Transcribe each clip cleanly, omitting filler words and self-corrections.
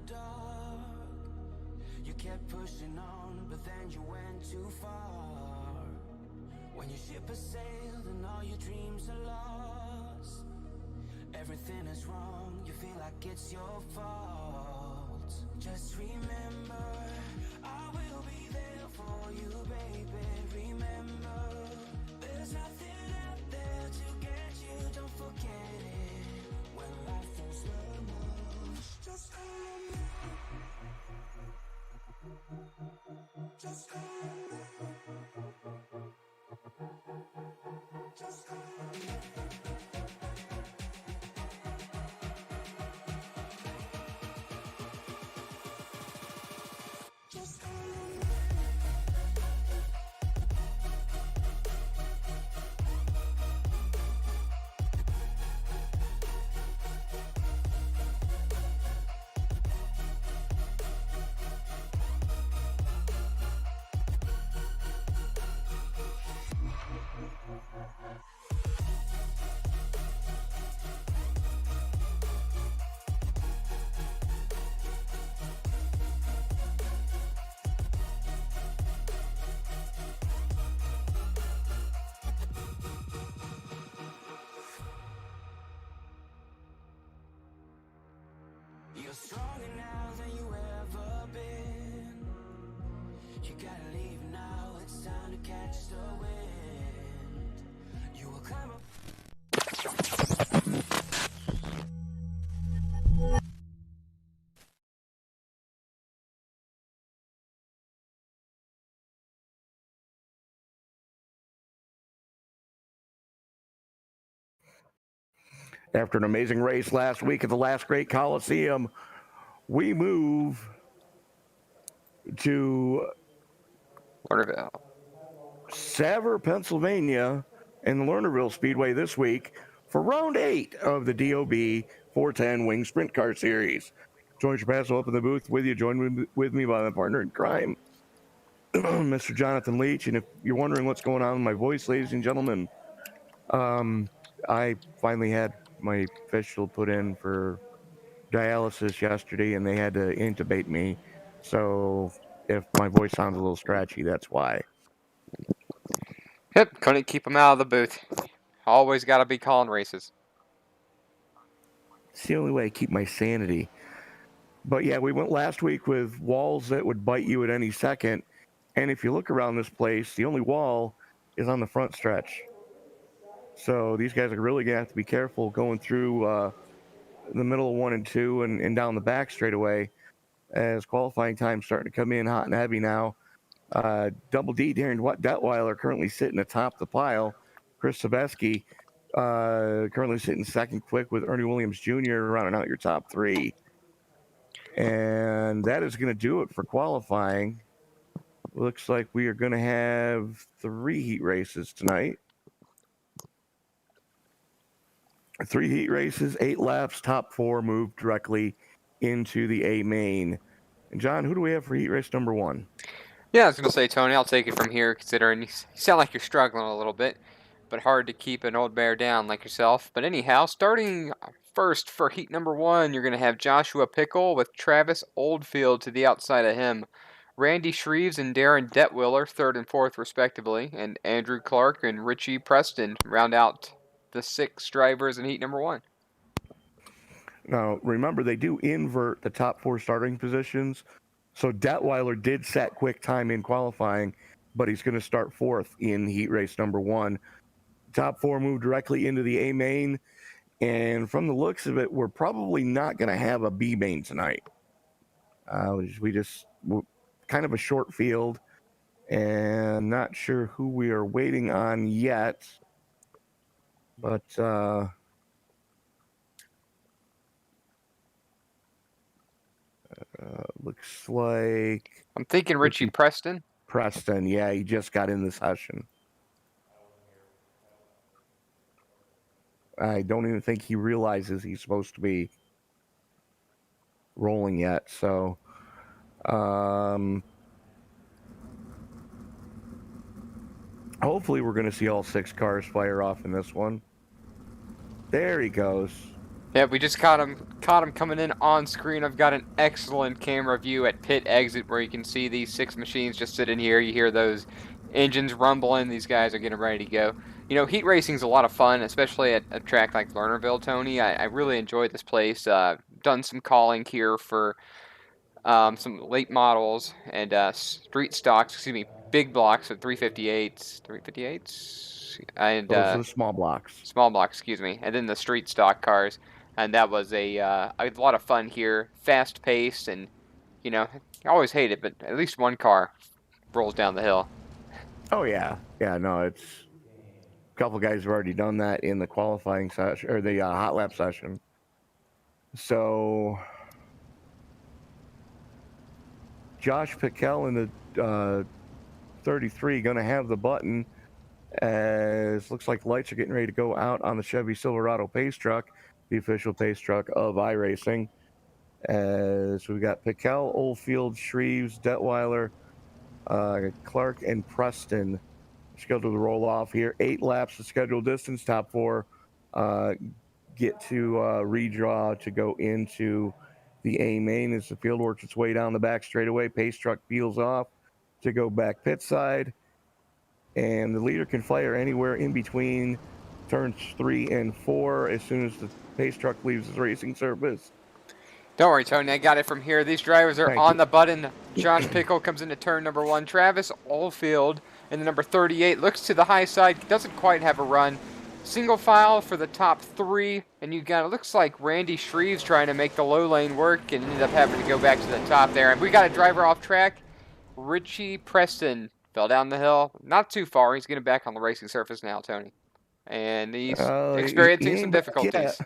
dark. You kept pushing on, but then you went too far. When your ship has sailed and all your dreams are lost, everything is wrong, you feel like it's your fault. Just remember, I will be there for you, baby. Remember, there's nothing out there to get you, don't forget it. When life feels lemons, just hold me. Just hold me. Just hold me. You're stronger now than you ever been. You gotta leave now, it's time to catch the wind. You will climb up. After an amazing race last week at the Last Great Coliseum, we move to Lernerville, Savre, Pennsylvania, and the Lernerville Speedway this week for round 8 of the DOB 410 Wing Sprint Car Series. George Trapasso up in the booth with you, joined with me by my partner in crime, Mr. Jonathan Leach. And if you're wondering what's going on with my voice, ladies and gentlemen, I finally had my fistula put in for dialysis yesterday, and they had to intubate me. So if my voice sounds a little scratchy, that's why. Yep, couldn't keep him out of the booth. Always got to be calling races. It's the only way I keep my sanity. But yeah, we went last week with walls that would bite you at any second. And if you look around this place, the only wall is on the front stretch. So these guys are really going to have to be careful going through the middle of 1 and 2 and down the back straight away, as qualifying time's starting to come in hot and heavy now. Double D, Darren Detweiler currently sitting atop the pile. Chris Sabeski currently sitting second quick with Ernie Williams Jr. rounding out your top 3. And that is going to do it for qualifying. Looks like we are going to have 3 heat races tonight. 3 heat races, 8 laps, top 4 move directly into the A main. And John, who do we have for heat race number 1? Yeah, I was going to say, Tony, I'll take it from here, considering you sound like you're struggling a little bit, but hard to keep an old bear down like yourself. But anyhow, starting first for heat number 1, you're going to have Joshua Pickle with Travis Oldfield to the outside of him. Randy Shreves and Darren Detwiller, 3rd and 4th respectively, and Andrew Clark and Richie Preston round out the 6 drivers in heat number 1. Now, remember, they do invert the top 4 starting positions. So Detweiler did set quick time in qualifying, but he's going to start 4th in heat race number 1. Top 4 move directly into the A main. And from the looks of it, we're probably not going to have a B main tonight. We're kind of a short field, and not sure who we are waiting on yet. But looks like I'm thinking Richie Preston. Preston, yeah, he just got in the session. I don't even think he realizes he's supposed to be rolling yet. So, hopefully we're going to see all 6 cars fire off in this one. There he goes. Yeah, we just caught him coming in on screen. I've got an excellent camera view at pit exit where you can see these 6 machines just sitting here. You hear those engines rumbling. These guys are getting ready to go. You know, heat racing's a lot of fun, especially at a track like Lernerville, Tony. I really enjoy this place. Done some calling here for some late models and street stocks, excuse me, big blocks of 358s, and Those are the small blocks. small blocks, excuse me, and then the street stock cars. And that was a lot of fun here, fast paced, and you know, I always hate it, but at least one car rolls down the hill. Oh yeah, yeah. No, it's a couple guys have already done that in the qualifying session or the hot lap session. So Josh Piquel in the 33 going to have the button, as looks like lights are getting ready to go out on the Chevy Silverado pace truck, the official pace truck of iRacing. As we've got Piquel, Oldfield, Shreves, Detweiler, Clark, and Preston scheduled to roll off here. 8 laps of scheduled distance. Top 4 get to redraw to go into the A main as the field works its way down the back straightaway. Pace truck peels off to go back pit side. And the leader can fire anywhere in between turns 3 and 4 as soon as the pace truck leaves the racing surface. Don't worry, Tony. I got it from here. These drivers are on the button. Josh Pickle comes into turn number 1. Travis Oldfield in the number 38 looks to the high side. Doesn't quite have a run. Single file for the top 3. And you got, it looks like Randy Shreves trying to make the low lane work and ended up having to go back to the top there. And we got a driver off track. Richie Preston fell down the hill. Not too far. He's getting back on the racing surface now, Tony. And he's experiencing some difficulties.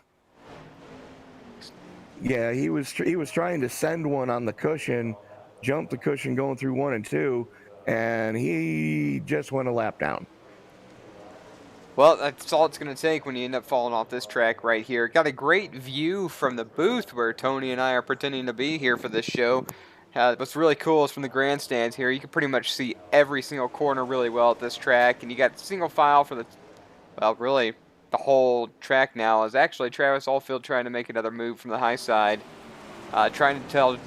Yeah, he was trying to send one on the cushion, jumped the cushion going through 1 and 2, and he just went a lap down. Well, that's all it's going to take when you end up falling off this track right here. Got a great view from the booth where Tony and I are pretending to be here for this show. What's really cool is from the grandstands here, you can pretty much see every single corner really well at this track, and you got single file for the, well, really, the whole track now is actually Travis Oldfield trying to make another move from the high side, trying to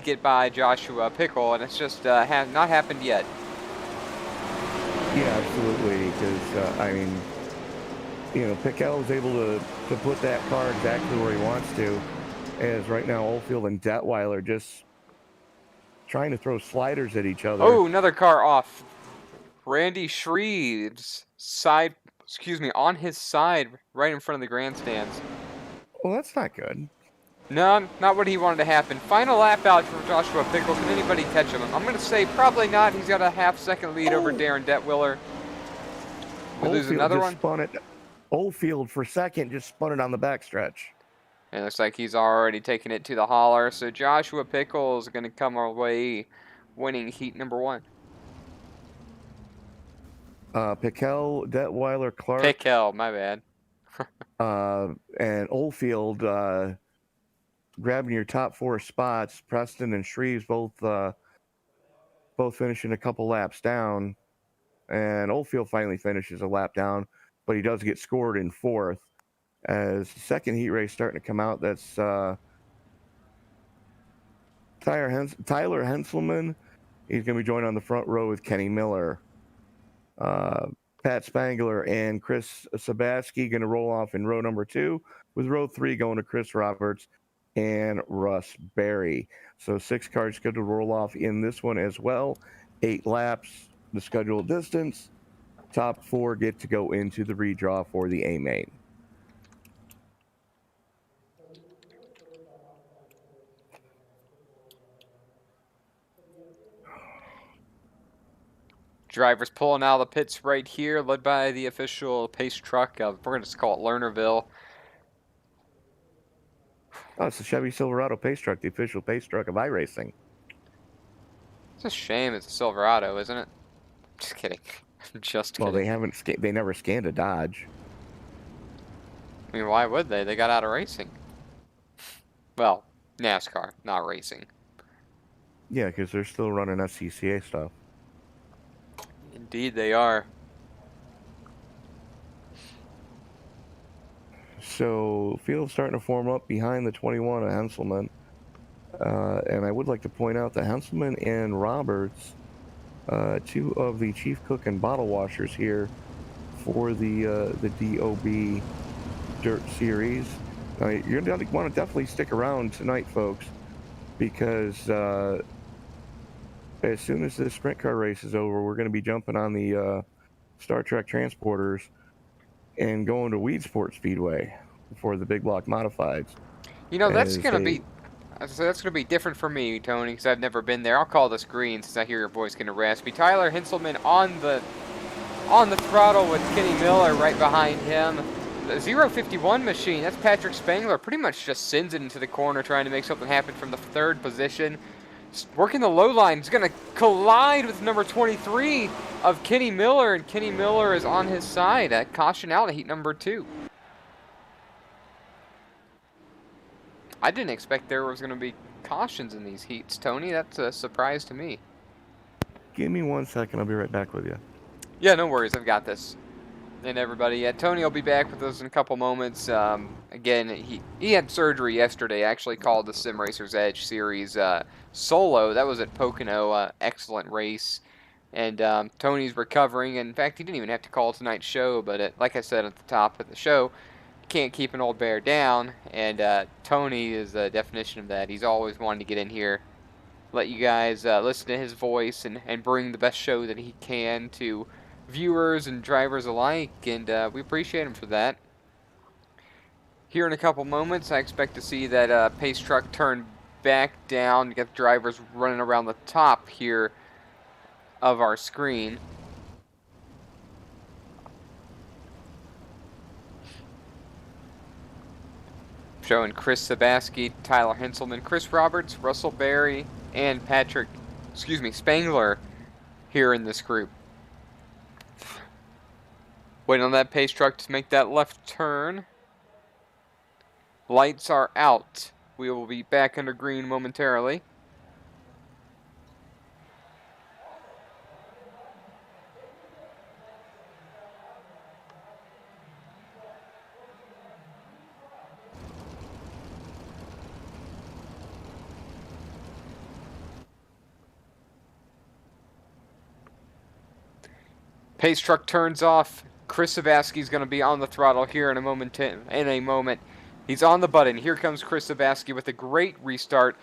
get by Joshua Pickle, and it's just not happened yet. Yeah, absolutely. Because I mean, you know, Piquel is able to put that car exactly where he wants to. As right now, Oldfield and Detweiler just trying to throw sliders at each other. Oh, another car off. Randy Shreves side. Excuse me, on his side, right in front of the grandstands. Well, that's not good. No, not what he wanted to happen. Final lap out for Joshua Pickle. Can anybody catch him? I'm going to say probably not. He's got a half-second lead over Darren Detwiller. We lose another one. Oldfield for second just spun it on the backstretch. It looks like he's already taken it to the hauler. So Joshua Pickle is going to come our way, winning heat number 1. Piquel, Detweiler, Clark. Pickell, my bad. And Oldfield grabbing your top 4 spots. Preston and Shreves both finishing a couple laps down. And Oldfield finally finishes a lap down, but he does get scored in 4th. As the second heat race starting to come out, that's Tyler Henselman. He's going to be joined on the front row with Kenny Miller. Pat Spangler and Chris Sabatsky going to roll off in row number 2, with row 3 going to Chris Roberts and Russ Berry. So 6 cars scheduled to roll off in this one as well. 8 laps, the scheduled distance. Top 4 get to go into the redraw for the A main. Drivers pulling out of the pits right here, led by the official pace truck of, we're going to call it Lernerville. Oh, it's the Chevy Silverado pace truck, the official pace truck of iRacing. It's a shame it's a Silverado, isn't it? Just kidding. Just kidding. Well, they never scanned a Dodge. I mean, why would they? They got out of racing. Well, NASCAR, not racing. Yeah, because they're still running SCCA stuff. Indeed they are. So field's starting to form up behind the 21 of Henselman. And I would like to point out that Henselman and Roberts, two of the chief cook and bottle washers here for the DOB Dirt Series. You're going to want to definitely stick around tonight, folks, because as soon as this sprint car race is over, we're going to be jumping on the Star Trek transporters and going to Weedsport Speedway for the big block modifieds. You know, that's going to be different for me, Tony, because I've never been there. I'll call this green since I hear your voice getting raspy. Tyler Henselman on the throttle with Kenny Miller right behind him. The 051 machine, that's Patrick Spangler, pretty much just sends it into the corner trying to make something happen from the third position. Working the low line, he's going to collide with number 23 of Kenny Miller, and Kenny Miller is on his side. Caution out at heat number 2. I didn't expect there was going to be cautions in these heats, Tony. That's a surprise to me. Give me 1 second. I'll be right back with you. Yeah, no worries. I've got this. And everybody, yeah, Tony will be back with us in a couple moments. Again, he had surgery yesterday. Actually called the Sim Racers Edge Series solo. That was at Pocono. Excellent race. And Tony's recovering. And in fact, he didn't even have to call tonight's show. But like I said at the top of the show, can't keep an old bear down. And Tony is the definition of that. He's always wanted to get in here, let you guys listen to his voice and bring the best show that he can to viewers and drivers alike, and we appreciate him for that. Here in a couple moments, I expect to see that pace truck turn back down, get the drivers running around the top here of our screen. Showing Chris Sabaski, Tyler Henselman, Chris Roberts, Russell Berry, and Spangler here in this group. Waiting on that pace truck to make that left turn. Lights are out. We will be back under green momentarily. Pace truck turns off. Chris Sabaski is going to be on the throttle here in a moment. He's on the button. Here comes Chris Sabaski with a great restart,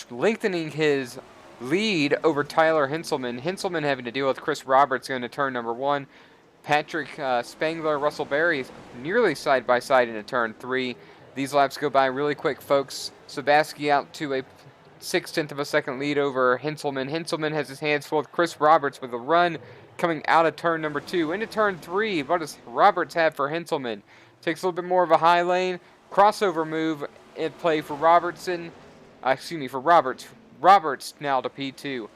lengthening his lead over Tyler Henselman. Henselman having to deal with Chris Roberts going to turn number 1. Patrick Spangler, Russell Berry nearly side by side into turn 3. These laps go by really quick, folks. Sabaski out to a 0.6 of a second lead over Henselman. Henselman has his hands full with Chris Roberts with a run coming out of turn number 2 into turn 3. What does Roberts have for Henselman? Takes a little bit more of a high lane. Crossover move in play for Robertson. For Roberts. Roberts now to P2.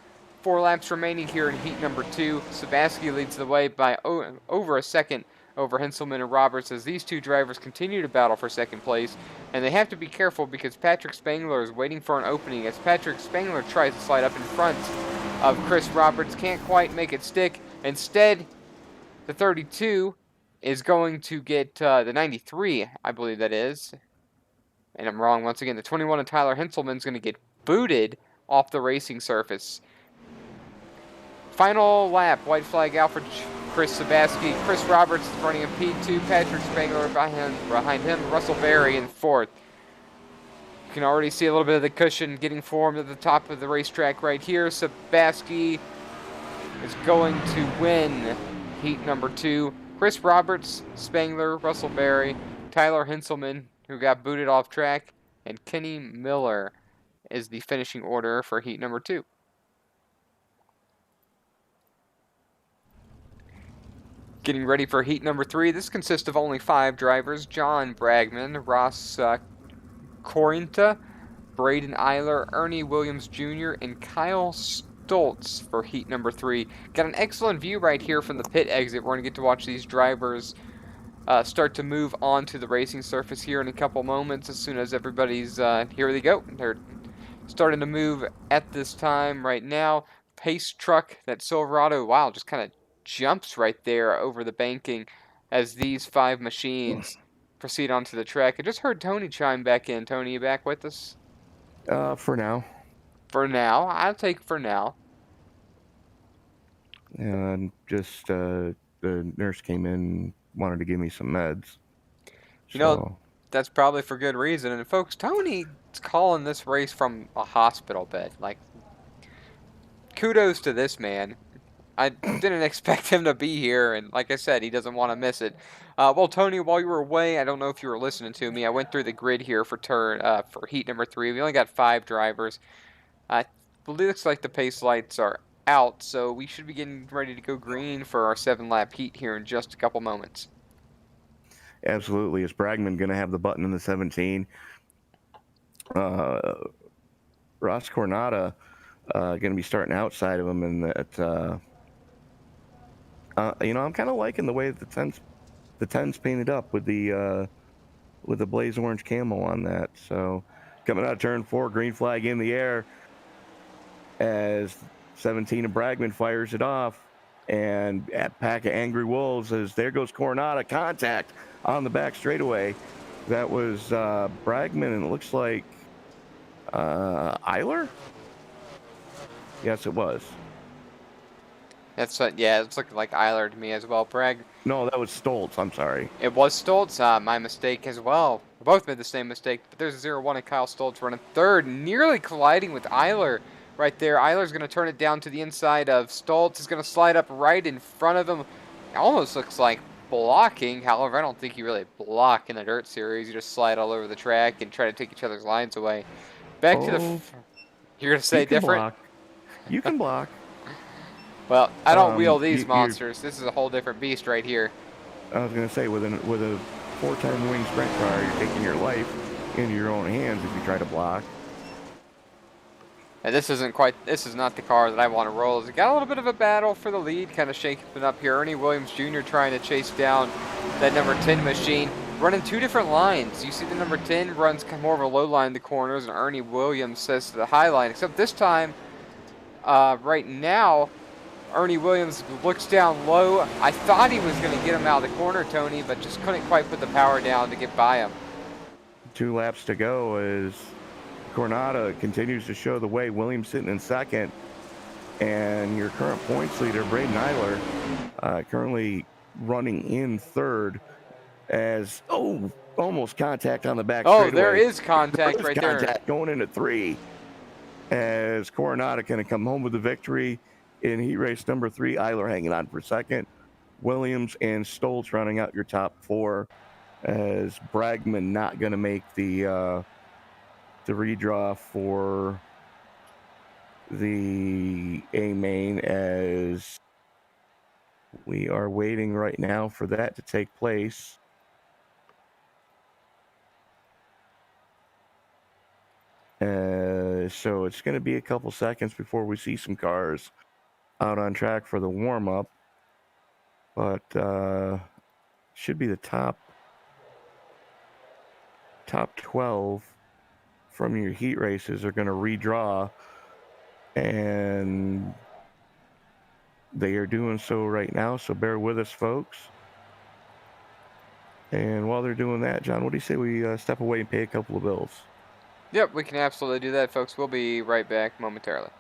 4 laps remaining here in heat number 2. Sabaski leads the way by over a second over Henselman and Roberts as these two drivers continue to battle for second place. And they have to be careful because Patrick Spangler is waiting for an opening as Patrick Spangler tries to slide up in front of Chris Roberts. Can't quite make it stick. Instead, the 32 is going to get the 93, I believe that is. And I'm wrong once again. The 21 of Tyler Henselman is going to get booted off the racing surface. Final lap, white flag out for Chris Sabaski. Chris Roberts is running in P2. Patrick Spangler behind him. Russell Berry in 4th. You can already see a little bit of the cushion getting formed at the top of the racetrack right here. Sabaski is going to win heat number 2. Chris Roberts, Spangler, Russell Berry, Tyler Henselman, who got booted off track, and Kenny Miller is the finishing order for heat number 2. Getting ready for heat number 3. This consists of only 5 drivers: John Bragman, Ross Corinta, Braden Eiler, Ernie Williams Jr., and Kyle Stoltz for heat number 3. Got an excellent view right here from the pit exit. We're going to get to watch these drivers start to move onto the racing surface here in a couple moments as soon as everybody's here they go. They're starting to move at this time right now. Pace truck, that Silverado, wow, just kind of jumps right there over the banking as these 5 machines proceed onto the track. I just heard Tony chime back in. Tony, you back with us? For now. For now. I'll take for now. And just the nurse came in, wanted to give me some meds. You know, So that's probably for good reason. And folks, Tony's calling this race from a hospital bed. Like, kudos to this man. I didn't expect him to be here, and like I said, he doesn't want to miss it. Well, Tony, while you were away, I don't know if you were listening to me. I went through the grid here for for heat number 3. We only got 5 drivers. It looks like the pace lights are out, so we should be getting ready to go green for our 7-lap heat here in just a couple moments. absolutely, is Bragman going to have the button in the 17? Ross Cornada going to be starting outside of him, and that I'm kind of liking the way that the 10's painted up with the blaze orange camo on that. So coming out of turn 4, green flag in the air as 17 of Bragman fires it off, and at pack of angry wolves as there goes Coronada, contact on the back straightaway. That was Bragman, and it looks like Eiler. Yes, it was. That's yeah, it's looking like Eiler to me as well. No, that was Stoltz. I'm sorry. It was Stoltz. My mistake as well. We both made the same mistake, but there's a 0-1 and Kyle Stoltz running third, nearly colliding with Eiler right there. Eiler's going to turn it down to the inside of Stoltz. He's going to slide up right in front of him. It almost looks like blocking. However, I don't think you really block in the dirt series. You just slide all over the track and try to take each other's lines away. Back to the... You're going to say different? Block. You can block. Well, I don't wheel these monsters. This is a whole different beast right here. I was going to say, with a 4-time wing sprint car, you're taking your life into your own hands if you try to block. And this is not the car that I want to roll. It's got a little bit of a battle for the lead, kind of shaking it up here. Ernie Williams Jr. trying to chase down that number 10 machine, running 2 different lines. You see the number 10 runs more of a low line in the corners, and Ernie Williams says to the high line, except this time, right now, Ernie Williams looks down low. I thought he was going to get him out of the corner, Tony, but just couldn't quite put the power down to get by him. 2 laps to go as Cornada continues to show the way. Williams sitting in second. And your current points leader, Braden Eiler, currently running in third as, almost contact on the back straightaway. Oh, there is contact right there. Contact going into 3 as Coronada going to come home with the victory in heat race number 3. Eiler hanging on for second. Williams and Stoltz running out your top 4 as Bragman not going to make the redraw for the A main, as we are waiting right now for that to take place. So it's going to be a couple seconds before we see some cars out on track for the warm-up, but should be the top 12 from your heat races are going to redraw, and they are doing so right now, so bear with us, folks. And while they're doing that, John, what do you say we step away and pay a couple of bills? Yep, we can absolutely do that, folks. We'll be right back momentarily.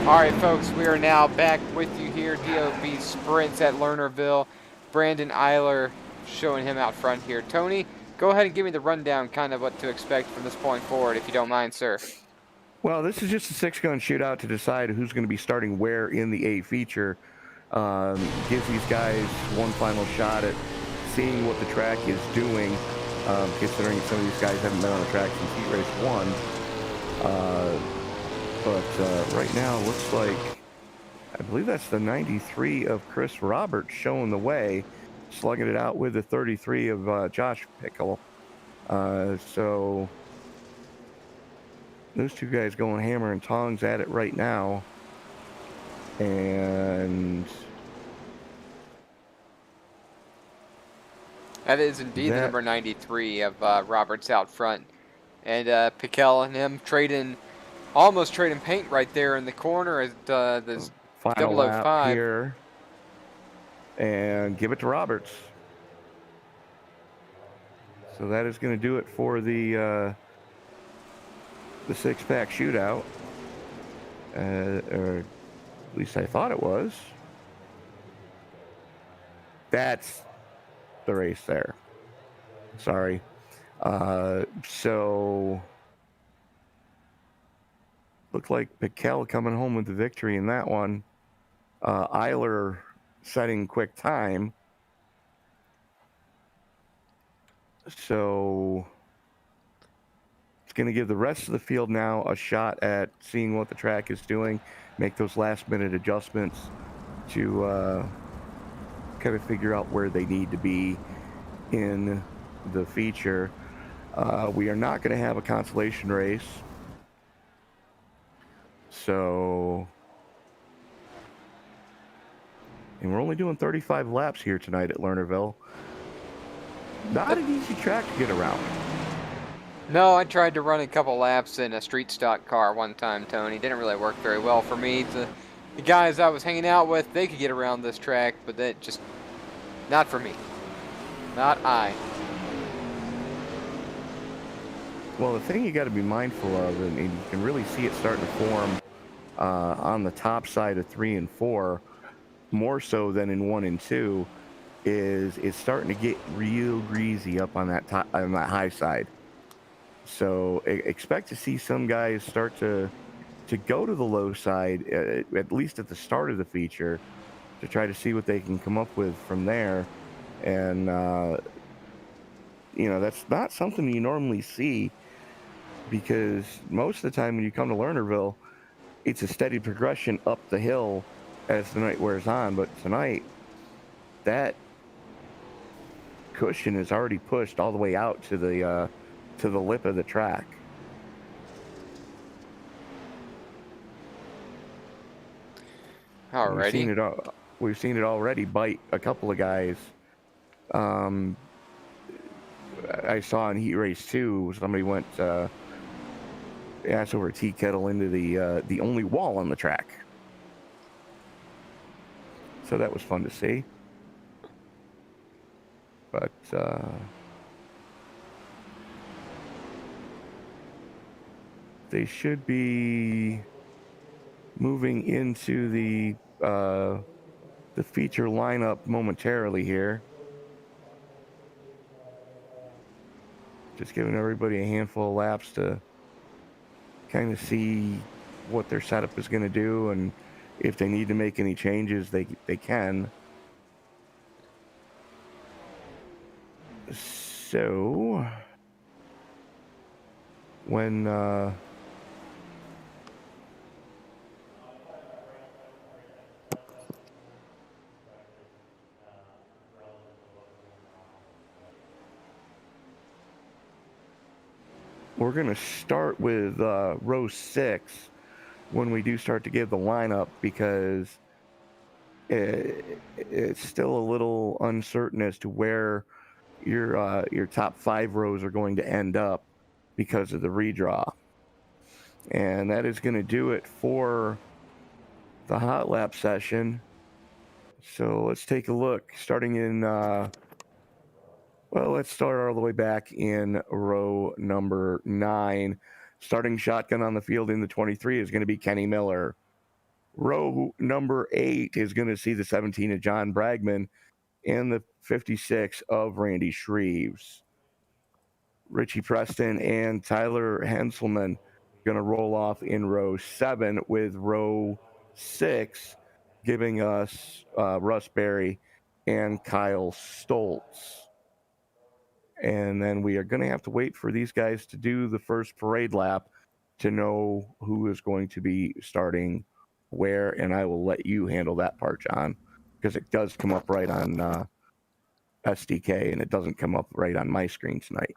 All right, folks, we are now back with you here. DOB sprints at Lernerville. Brandon Eiler showing him out front here. Tony, go ahead and give me the rundown, kind of what to expect from this point forward, if you don't mind, sir. Well, this is just a 6-gun shootout to decide who's going to be starting where in the A feature. Gives these guys one final shot at seeing what the track is doing, considering some of these guys haven't been on the track since Heat Race 1. But right now, looks like, I believe that's the 93 of Chris Roberts showing the way, slugging it out with the 33 of Josh Pickle. So those two guys going hammer and tongs at it right now. And That is indeed the number 93 of Roberts out front. And Piquel and him almost trading paint right there in the corner as this final lap 005. here. And give it to Roberts. So that is going to do it for the six-pack shootout. Or at least I thought it was. That's the race there. Sorry. So looked like Piquel coming home with the victory in that one. Eiler setting quick time. So it's going to give the rest of the field now a shot at seeing what the track is doing, make those last-minute adjustments to kind of figure out where they need to be in the feature. We are not going to have a consolation race. So, and we're only doing 35 laps here tonight at Lernerville. Not an easy track to get around. No, I tried to run a couple laps in a street stock car one time, Tony. Didn't really work very well for me. The guys I was hanging out with, they could get around this track, but that just, not for me. Not I. Well, the thing you got to be mindful of, and you can really see it starting to form on the top side of 3 and 4, more so than in 1 and 2, is it's starting to get real greasy up on that high side. So expect to see some guys start to go to the low side, at least at the start of the feature, to try to see what they can come up with from there. And, that's not something you normally see, because most of the time when you come to Lernerville, it's a steady progression up the hill as the night wears on. But tonight, that cushion is already pushed all the way out to the lip of the track. Alrighty. We've seen it already bite a couple of guys. I saw in Heat Race 2, somebody went ass over a tea kettle into the only wall on the track. So that was fun to see. But they should be moving into the feature lineup momentarily here. Just giving everybody a handful of laps to kind of see what their setup is going to do, and if they need to make any changes, they can. So when we're going to start with row 6 when we do start to give the lineup, because it's still a little uncertain as to where your top 5 rows are going to end up because of the redraw. And that is going to do it for the hot lap session. So let's take a look, starting in let's start all the way back in row number 9. Starting shotgun on the field in the 23 is going to be Kenny Miller. Row number 8 is going to see the 17 of John Bragman and the 56 of Randy Shreves. Richie Preston and Tyler Henselman going to roll off in row 7, with row 6 giving us Russ Berry and Kyle Stoltz. And then we are going to have to wait for these guys to do the first parade lap to know who is going to be starting where, and I will let you handle that part, John, because it does come up right on SDK, and it doesn't come up right on my screen tonight.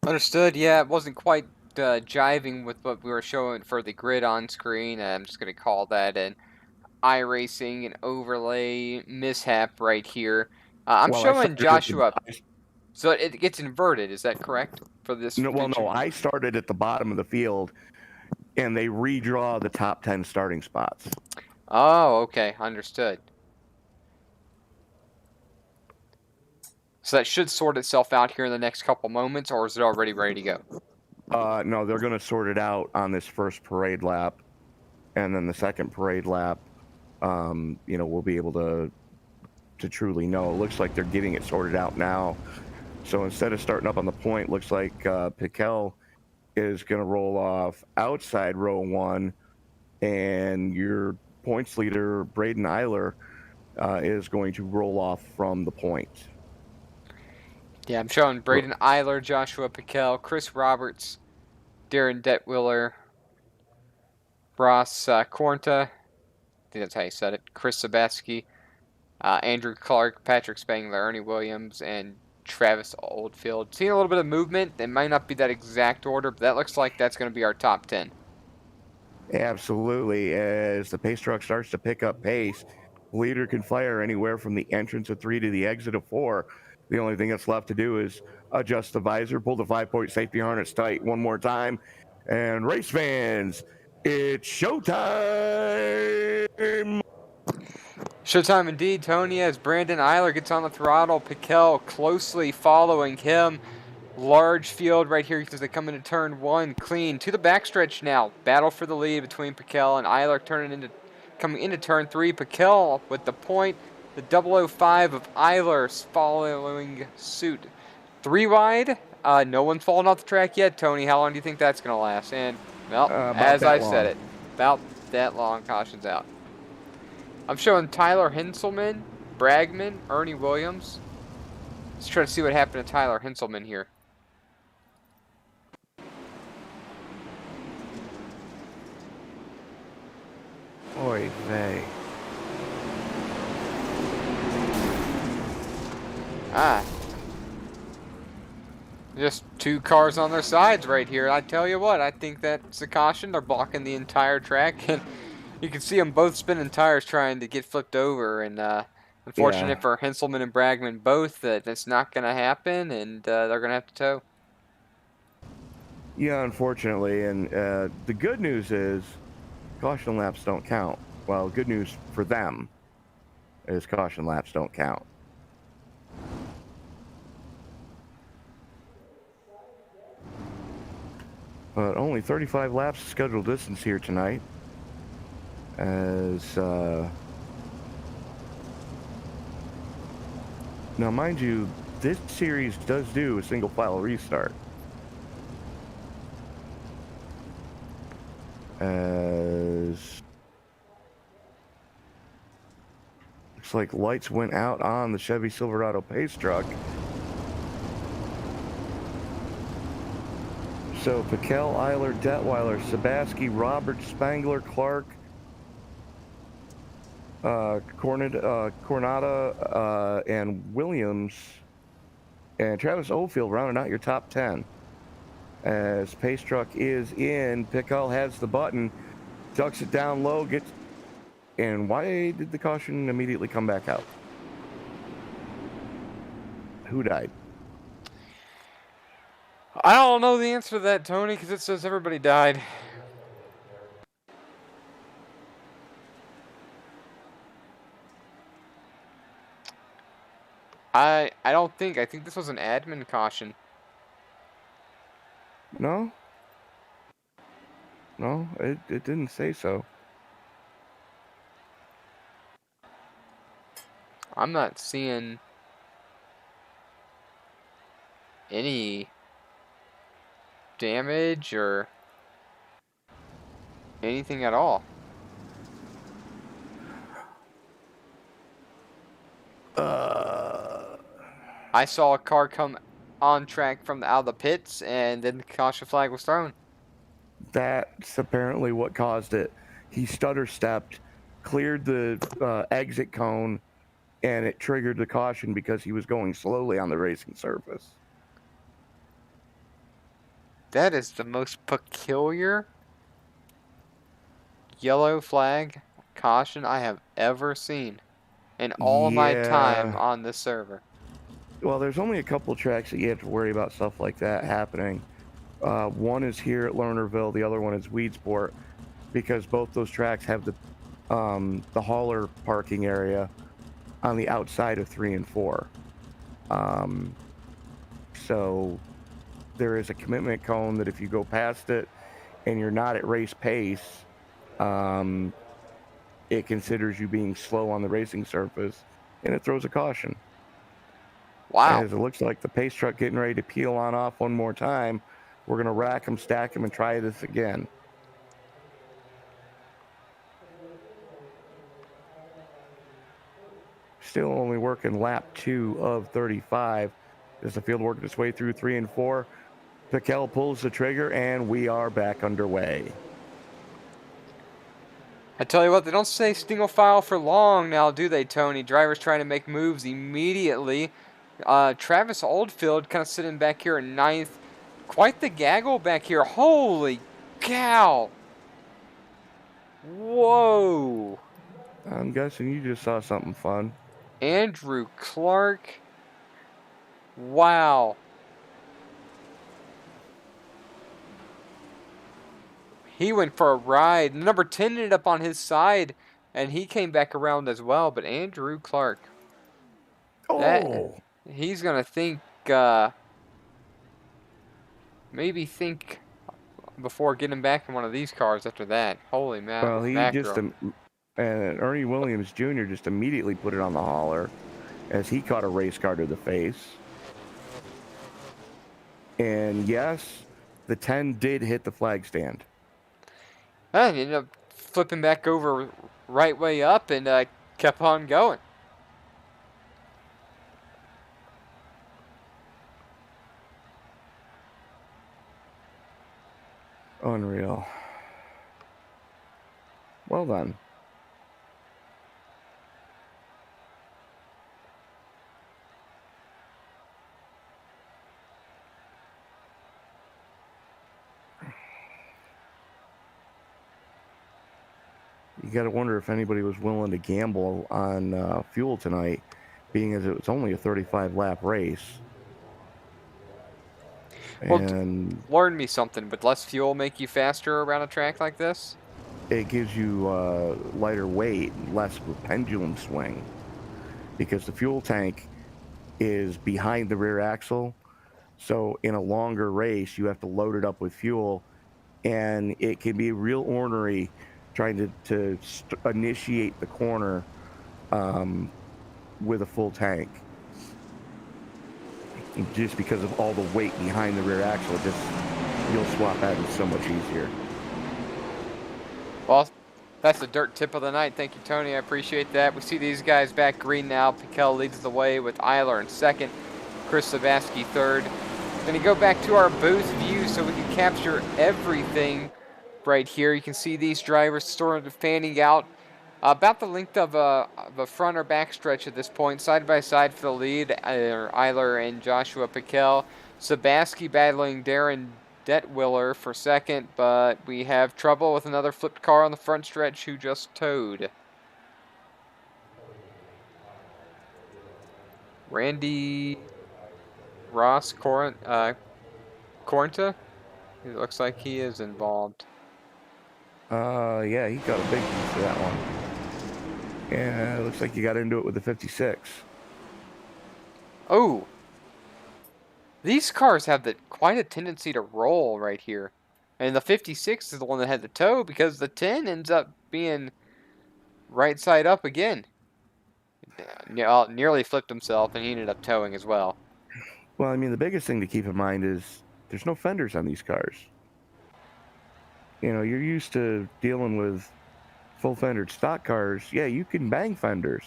Understood. Yeah, it wasn't quite jiving with what we were showing for the grid on screen. I'm just going to call that an iRacing and overlay mishap right here. I'm showing Joshua. So it gets inverted. Is that correct for this? No, well, no, I started at the bottom of the field, and they redraw the top 10 starting spots. Oh, okay, understood. So that should sort itself out here in the next couple moments, or is it already ready to go? No, they're going to sort it out on this first parade lap, and then the second parade lap, we'll be able to truly know. It looks like they're getting it sorted out now. So instead of starting up on the point, looks like Piquel is going to roll off outside row 1, and your points leader, Braden Eiler, is going to roll off from the point. Yeah, I'm showing Braden Eiler, Joshua Piquel, Chris Roberts, Darren Detwiller, Ross Cornta, I think that's how you said it, Chris Sabatsky, Andrew Clark, Patrick Spangler, Ernie Williams, and Travis Oldfield. Seeing a little bit of movement. It might not be that exact order, but that looks like that's going to be our top 10. Absolutely. As the pace truck starts to pick up pace, leader can fire anywhere from the entrance of 3 to the exit of 4. The only thing that's left to do is adjust the visor, pull the 5-point safety harness tight one more time. And race fans, it's showtime! Showtime indeed, Tony, as Brandon Eiler gets on the throttle. Piquel closely following him. Large field right here as they come into turn 1. Clean to the backstretch now. Battle for the lead between Piquel and Eiler coming into turn 3. Piquel with the point. The 005 of Eiler following suit. 3 wide. No one's fallen off the track yet, Tony. How long do you think that's going to last? And, well, as I said it, about that long, caution's out. I'm showing Tyler Henselman, Bragman, Ernie Williams. Let's try to see what happened to Tyler Henselman here. Oy vey. Just 2 cars on their sides right here. I tell you what, I think that's a caution. They're blocking the entire track, and you can see them both spinning tires trying to get flipped over. And unfortunate for Henselman and Bragman both, that's not going to happen, and they're going to have to tow. Yeah, unfortunately. And the good news is caution laps don't count. Well, good news for them is caution laps don't count. But only 35 laps scheduled distance here tonight. As now, mind you, this series does do a single file restart. As looks like lights went out on the Chevy Silverado pace truck. So Piquel, Eiler, Detweiler, Sabatsky, Roberts, Spangler, Clark, Cornada, and Williams, and Travis Oldfield rounding out your top 10. As pace truck is in, Piquel has the button, ducks it down low, and why did the caution immediately come back out? Who died? I don't know the answer to that, Tony, because it says everybody died. I don't think. I think this was an admin caution. No, it didn't say so. I'm not seeing any damage or anything at all. I saw a car come on track from out of the pits, and then the caution flag was thrown. That's apparently what caused it. He stutter stepped, cleared the exit cone, and it triggered the caution because he was going slowly on the racing surface. That is the most peculiar yellow flag caution I have ever seen in all of my time Yeah. on this server. Well, there's only a couple tracks that you have to worry about stuff like that happening. One is here at Lernerville, the other one is Weedsport, because both those tracks have the hauler parking area on the outside of 3 and 4. So there is a commitment cone that if you go past it and you're not at race pace, it considers you being slow on the racing surface, and it throws a caution. Wow. As it looks like the pace truck getting ready to peel on off one more time, we're going to rack them, stack them, and try this again. Still only working lap 2 of 35 as the field working its way through 3 and 4. Piquel pulls the trigger, and we are back underway. I tell you what, they don't stay single file for long now, do they, Tony? Drivers trying to make moves immediately. Travis Oldfield kind of sitting back here in 9th. Quite the gaggle back here. Holy cow. Whoa. I'm guessing you just saw something fun. Andrew Clark. Wow. He went for a ride. Number 10 ended up on his side, and he came back around as well. But Andrew Clark. Oh. He's going to think, maybe think before getting back in one of these cars after that. Holy Well, he mackerel. and Ernie Williams Jr. just immediately put it on the hauler as he caught a race car to the face. And yes, the 10 did hit the flag stand. He ended up flipping back over right way up and kept on going. Unreal. Well done. You got to wonder if anybody was willing to gamble on fuel tonight, being as it was only a 35 lap race. Well, And learn me something. Would less fuel make you faster around a track like this? it gives you lighter weight, less of a pendulum swing, because the fuel tank is behind the rear axle. So in a longer race, you have to load it up with fuel, and it can be real ornery trying to initiate the corner with a full tank. Just because of all the weight behind the rear axle, you'll swap out it so much easier. Well, that's the dirt tip of the night. Thank you, Tony. I appreciate that. We see these guys back green now. Piquel leads the way with Eiler in 2nd. Chris Sabaski 3rd. Going to go back to our booth view so we can capture everything right here. You can see these drivers sort of fanning out about the length of a front or back stretch at this point, side by side for the lead. Eiler and Joshua Piquel. Sabaski battling Darren Detwiller for 2nd, but we have trouble with another flipped car on the front stretch who just towed. Randy Ross Corenta? It looks like he is involved. Yeah, he got a big piece of that one. Yeah, it looks like you got into it with the 56. Oh! These cars have quite a tendency to roll right here. And the 56 is the one that had the tow because the 10 ends up being right side up again. nearly flipped himself, and he ended up towing as well. Well, I mean, the biggest thing to keep in mind is there's no fenders on these cars. You're used to dealing with full-fendered stock cars. Yeah, you can bang fenders.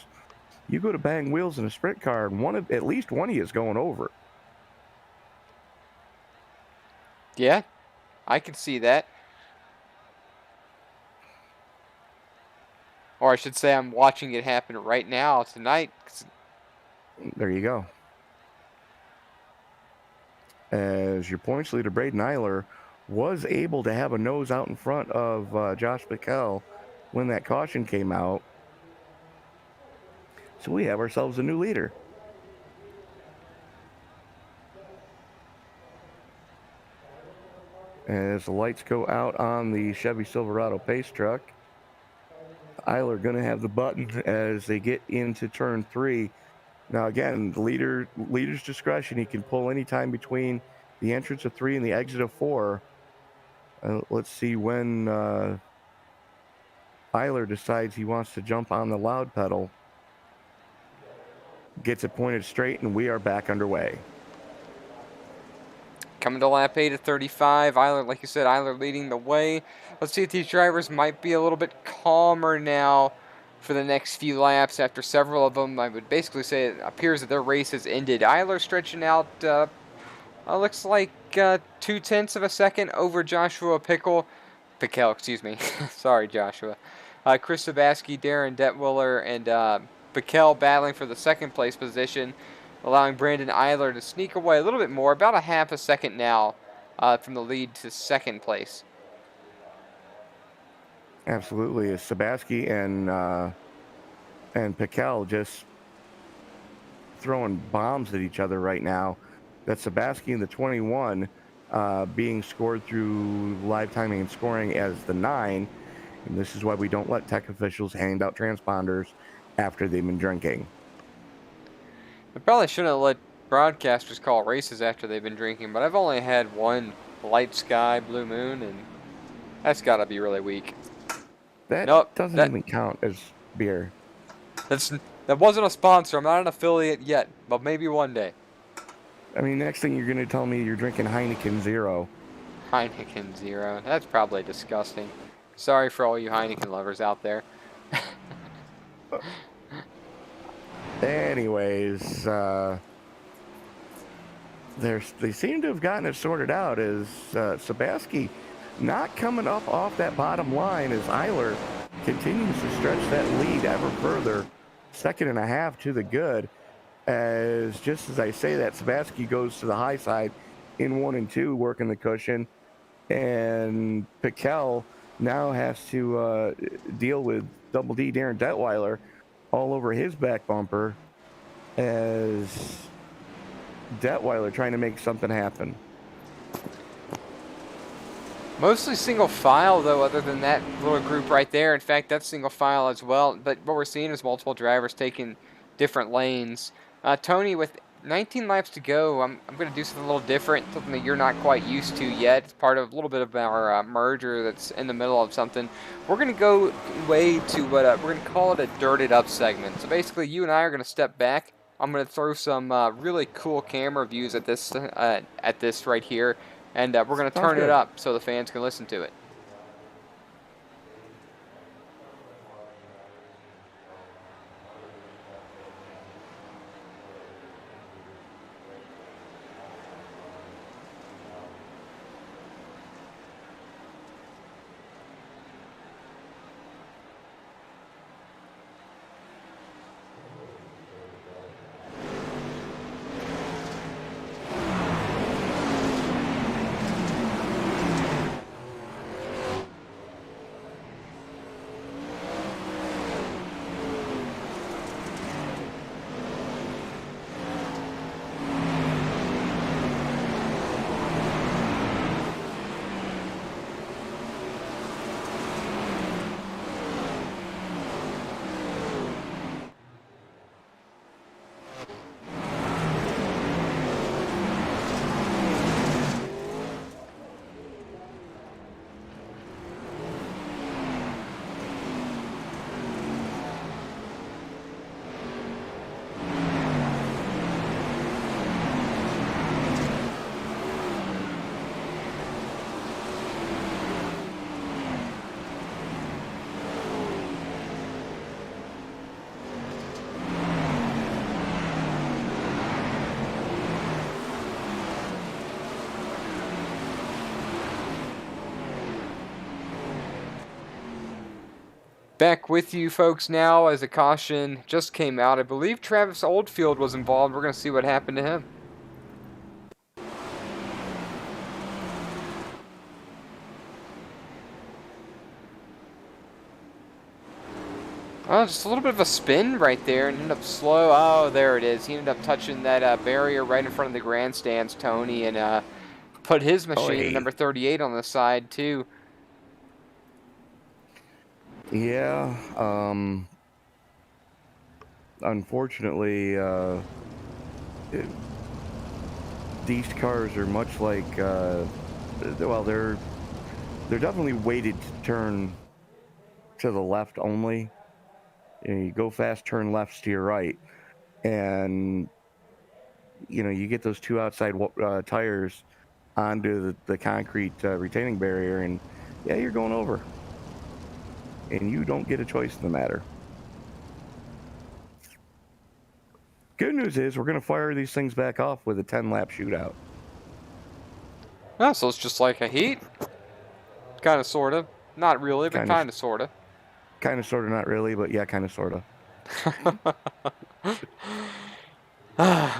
You go to bang wheels in a sprint car, and at least one of you is going over. Yeah, I can see that. Or I should say I'm watching it happen right now tonight. There you go. As your points leader, Braden Eiler, was able to have a nose out in front of Josh Bickel when that caution came out. So we have ourselves a new leader. As the lights go out on the Chevy Silverado pace truck, Eiler going to have the button as they get into turn 3. Now, again, the leader's discretion. He can pull any time between the entrance of 3 and the exit of 4. Let's see when Eiler decides he wants to jump on the loud pedal. Gets it pointed straight, and we are back underway. Coming to lap 8 at 35. Eiler, like you said, Eiler leading the way. Let's see if these drivers might be a little bit calmer now for the next few laps. After several of them, I would basically say it appears that their race has ended. Eiler stretching out, looks like 0.2 of a second over Joshua Pickle. Pickell, excuse me. Sorry, Joshua. Chris Sabaski, Darren Detwiller, and Pickell battling for the second place position, allowing Brandon Eiler to sneak away a little bit more, about a half a second now from the lead to second place. Absolutely. Sabaski and Pickell just throwing bombs at each other right now. That's Sabaski in the 21 being scored through live timing and scoring as the 9. And this is why we don't let tech officials hand out transponders after they've been drinking. I probably shouldn't let broadcasters call races after they've been drinking, but I've only had one light sky blue moon, and that's got to be really weak. That doesn't even count as beer. That wasn't a sponsor. I'm not an affiliate yet, but maybe one day. I mean, next thing you're going to tell me you're drinking Heineken Zero. Heineken Zero. That's probably disgusting. Sorry for all you Heineken lovers out there. Anyways, they seem to have gotten it sorted out as Sabaski not coming up off that bottom line as Eiler continues to stretch that lead ever further. 2.5 to the good. As just as I say that, Sabaski goes to the high side in 1 and 2, working the cushion. And Pickell now has to deal with Double D Darren Detweiler all over his back bumper as Detweiler trying to make something happen. Mostly single file, though, other than that little group right there. In fact, that's single file as well. But what we're seeing is multiple drivers taking different lanes. Tony, with 19 laps to go, I'm going to do something a little different, something that you're not quite used to yet. It's part of a little bit of our merger that's in the middle of something. We're going to go way to what we're going to call it a dirted up segment. So basically, you and I are going to step back. I'm going to throw some really cool camera views at this right here, and we're going to turn it up so the fans can listen to it. Back with you folks now as a caution just came out. I believe Travis Oldfield was involved. We're going to see what happened to him. Oh, just a little bit of a spin right there and ended up slow. Oh, there it is. He ended up touching that barrier right in front of the grandstands, Tony, and put his machine, number 38, on the side, too. Yeah, unfortunately, these cars are much like, well, they're definitely weighted to turn to the left only. You go fast, turn left, steer right, and you get those two outside tires onto the concrete retaining barrier, and yeah, you're going over, and you don't get a choice in the matter. Good news is we're going to fire these things back off with a 10-lap shootout. Oh, so it's just like a heat? Kind of, sort of. Not really, but kind of, sort of. Kind of, sort of, not really, but yeah, kind of, sort of.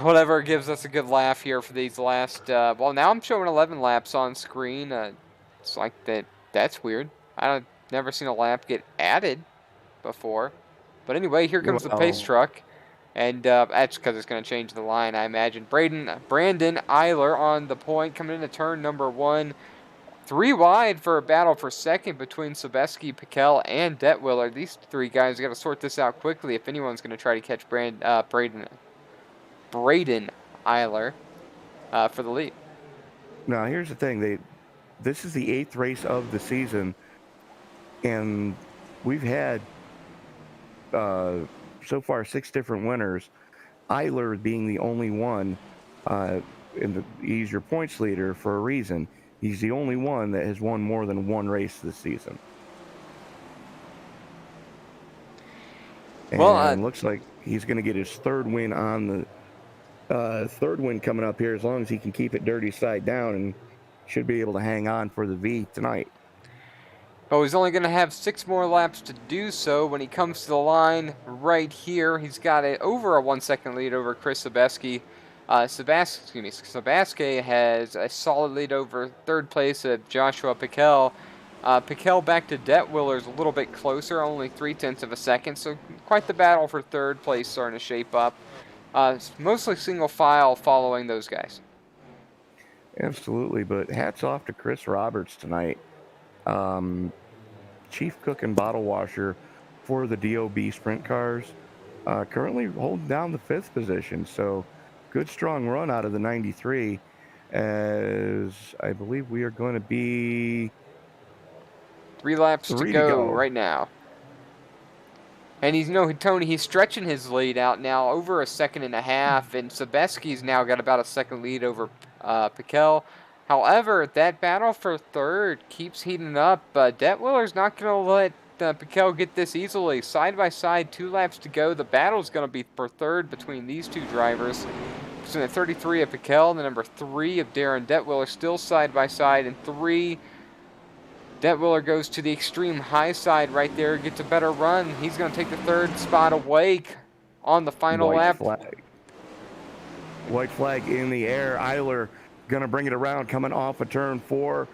Whatever gives us a good laugh here for these last... well, now I'm showing 11 laps on screen. It's like that. That's weird. I've never seen a lap get added before. But anyway, here comes the pace truck. And that's because it's going to change the line, I imagine. Brandon Eiler on the point, coming into turn number 1. 3 wide for a battle for second between Sobeski, Piquel, and Detwiller. These 3 guys got to sort this out quickly if anyone's going to try to catch Braden Eiler for the lead. Now, here's the thing. This is the 8th race of the season, and we've had so far 6 different winners. Eiler being the only one, he's your points leader for a reason. He's the only one that has won more than 1 race this season. And it looks like he's going to get his 3rd win on the 3rd win coming up here, as long as he can keep it dirty side down, and should be able to hang on for the V tonight. Oh, he's only going to have 6 more laps to do so. When he comes to the line right here, he's got over a 1-second lead over Chris Sobeski. Sobeski has a solid lead over 3rd place of Joshua Piquel. Piquel back to Detwiller's a little bit closer, only 0.3 of a second, so quite the battle for 3rd place starting to shape up. Mostly single file following those guys. Absolutely, but hats off to Chris Roberts tonight. Chief cook and bottle washer for the DOB sprint cars. Currently holding down the 5th position, so good strong run out of the 93, as I believe we are going to be 3 laps to go right now. And Tony, he's stretching his lead out now over 1.5 seconds, and Sobeski's now got about a 2nd lead over Piquel. However, that battle for 3rd keeps heating up. Detwiller's not going to let Piquel get this easily. Side by side, 2 laps to go. The battle's going to be for 3rd between these 2 drivers. Between the 33 of Piquel and the number 3 of Darren Detwiller, still side by side. And 3, Detwiller goes to the extreme high side right there, gets a better run. He's going to take the 3rd spot away on the final lap. White flag in the air. Eiler going to bring it around, coming off of turn 4.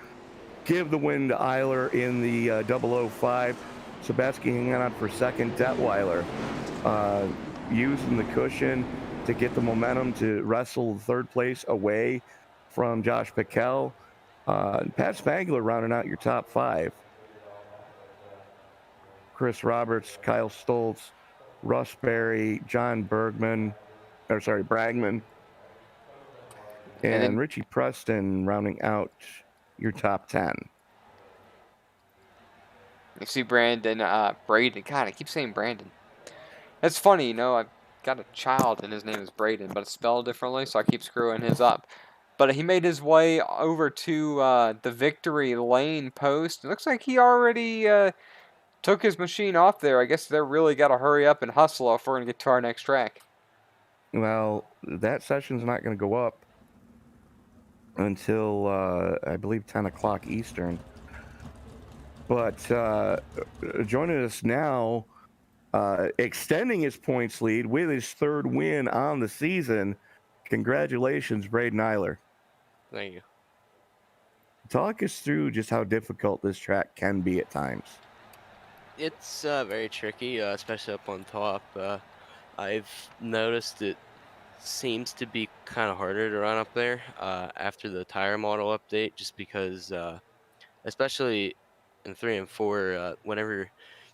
Give the win to Eiler in the 005. Sobeski hanging on for 2nd. Detweiler using the cushion to get the momentum to wrestle 3rd place away from Josh Piquel. Pat Spangler rounding out your top 5. Chris Roberts, Kyle Stoltz, Russ Berry, John Bragman, and Richie Preston rounding out your top 10. You see Braden. God, I keep saying Brandon. That's funny, I've got a child and his name is Braden, but it's spelled differently, so I keep screwing his up. But he made his way over to the victory lane post. It looks like he already took his machine off there. I guess they're really got to hurry up and hustle if we're going to get to our next track. Well, that session's not going to go up until, I believe, 10 o'clock Eastern. But joining us now, extending his points lead with his third win on the season. Congratulations, Braden Eiler. Thank you. Talk us through just how difficult this track can be at times. It's very tricky, especially up on top. I've noticed it seems to be kind of harder to run up there after the tire model update, just because, especially in 3 and 4, whenever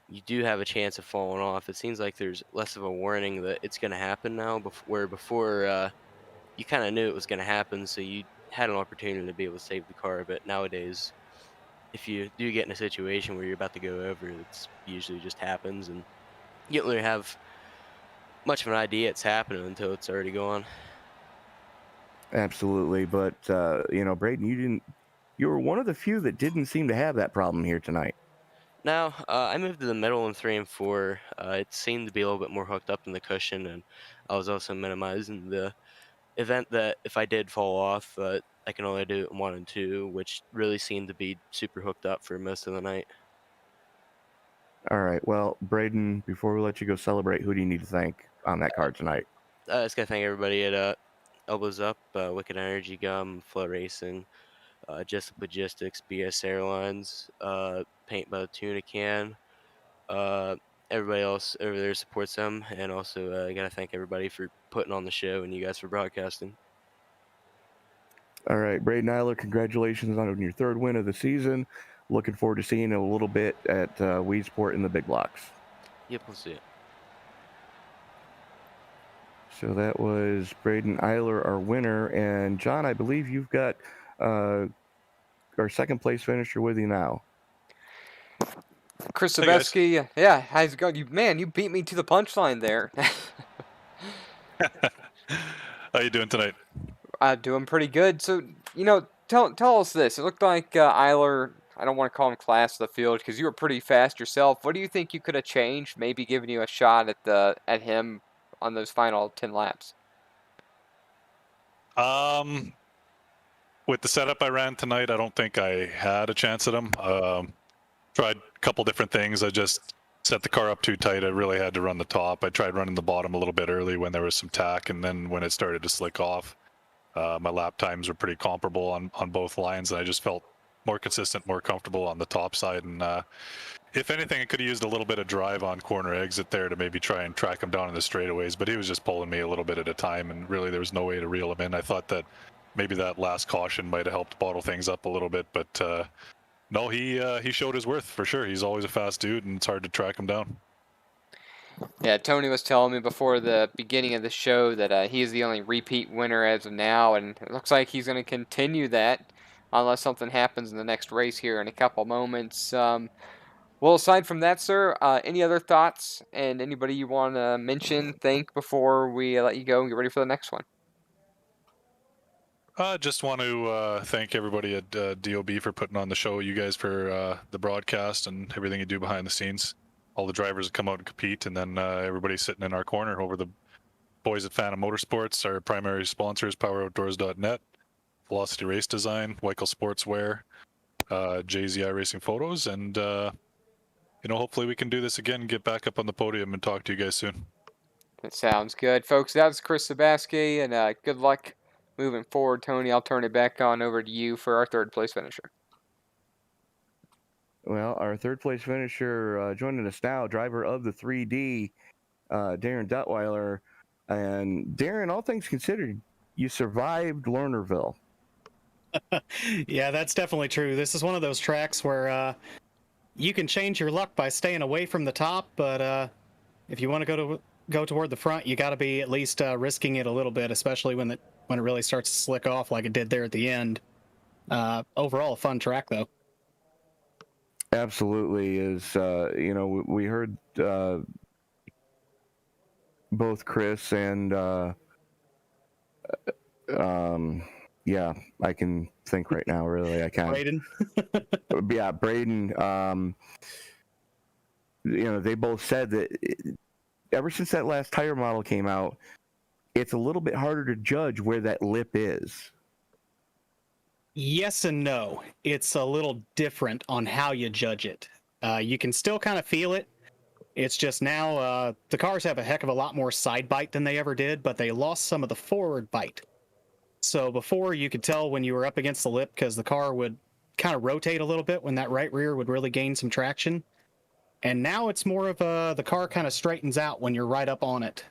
you do have a chance of falling off, it seems like there's less of a warning that it's going to happen now. Where before you kind of knew it was going to happen, so you had an opportunity to be able to save the car. But nowadays, if you do get in a situation where you're about to go over, it's usually just happens, and you don't really have much of an idea it's happening until it's already gone. Absolutely, but Braden, you were one of the few that didn't seem to have that problem here tonight. Now, I moved to the middle in 3 and 4. It seemed to be a little bit more hooked up in the cushion, and I was also minimizing the event that if I did fall off, I can only do it in 1 and 2, which really seemed to be super hooked up for most of the night. All right, well, Braden, before we let you go celebrate, who do you need to thank on that card tonight? I just gotta thank everybody at Elbows Up, Wicked Energy Gum, Flow Racing, Jessup Logistics, BS Airlines, Paint by the Tuna Can, everybody else over there supports them, and also I gotta thank everybody for putting on the show and you guys for broadcasting. All right, Braden Eiler, congratulations on your third win of the season. Looking forward to seeing you a little bit at Weedsport in the big blocks. Yep, we'll see it. So that was Braden Eiler, our winner. And John, I believe you've got our second place finisher with you now. Chris Hey, guys. Sabeski, yeah, how's it going? You beat me to the punchline there. How you doing tonight? Doing pretty good. So, tell us this. It looked like Eiler, I don't want to call him class of the field because you were pretty fast yourself. What do you think you could have changed, maybe giving you a shot at him on those final 10 laps? With the setup I ran tonight, I don't think I had a chance at him. Tried a couple different things. I just set the car up too tight. I really had to run the top. I tried running the bottom a little bit early when there was some tack, and then when it started to slick off, my lap times were pretty comparable on both lines, and I just felt more consistent, more comfortable on the top side. And if anything, I could have used a little bit of drive on corner exit there to maybe try and track him down in the straightaways, but he was just pulling me a little bit at a time, and really there was no way to reel him in. I thought that maybe that last caution might have helped bottle things up a little bit, but no, he showed his worth for sure. He's always a fast dude, and it's hard to track him down. Yeah, Tony was telling me before the beginning of the show that he is the only repeat winner as of now, and it looks like he's going to continue that unless something happens in the next race here in a couple moments. Well, aside from that, sir, any other thoughts and anybody you want to mention, thank before we let you go and get ready for the next one? I just want to thank everybody at DOB for putting on the show, you guys for the broadcast and everything you do behind the scenes. All the drivers that come out and compete, and then everybody sitting in our corner over the boys at Phantom Motorsports. Our primary sponsors, PowerOutdoors.net, Velocity Race Design, Weichel Sportswear, JZI Racing Photos, and hopefully we can do this again, get back up on the podium, and talk to you guys soon. That sounds good. Folks, that was Chris Sabaski, and good luck moving forward. Tony, I'll turn it back on over to you for our third place finisher. Well, our third place finisher joining us now, driver of the 3D, Darren Duttweiler. And Darren, all things considered, you survived Lernerville. Yeah, that's definitely true. This is one of those tracks where you can change your luck by staying away from the top, but if you want to go toward the front, you got to be at least risking it a little bit, especially when it really starts to slick off like it did there at the end. Overall, a fun track though. Absolutely is. We heard both Chris and yeah, I can think right now. Really, I can. Braden. Yeah, Braden. They both said that ever since that last tire model came out, it's a little bit harder to judge where that lip is. Yes and no. It's a little different on how you judge it. You can still kind of feel it. It's just now the cars have a heck of a lot more side bite than they ever did, but they lost some of the forward bite. So before you could tell when you were up against the lip because the car would kind of rotate a little bit when that right rear would really gain some traction. And now it's more of the car kind of straightens out when you're right up on it,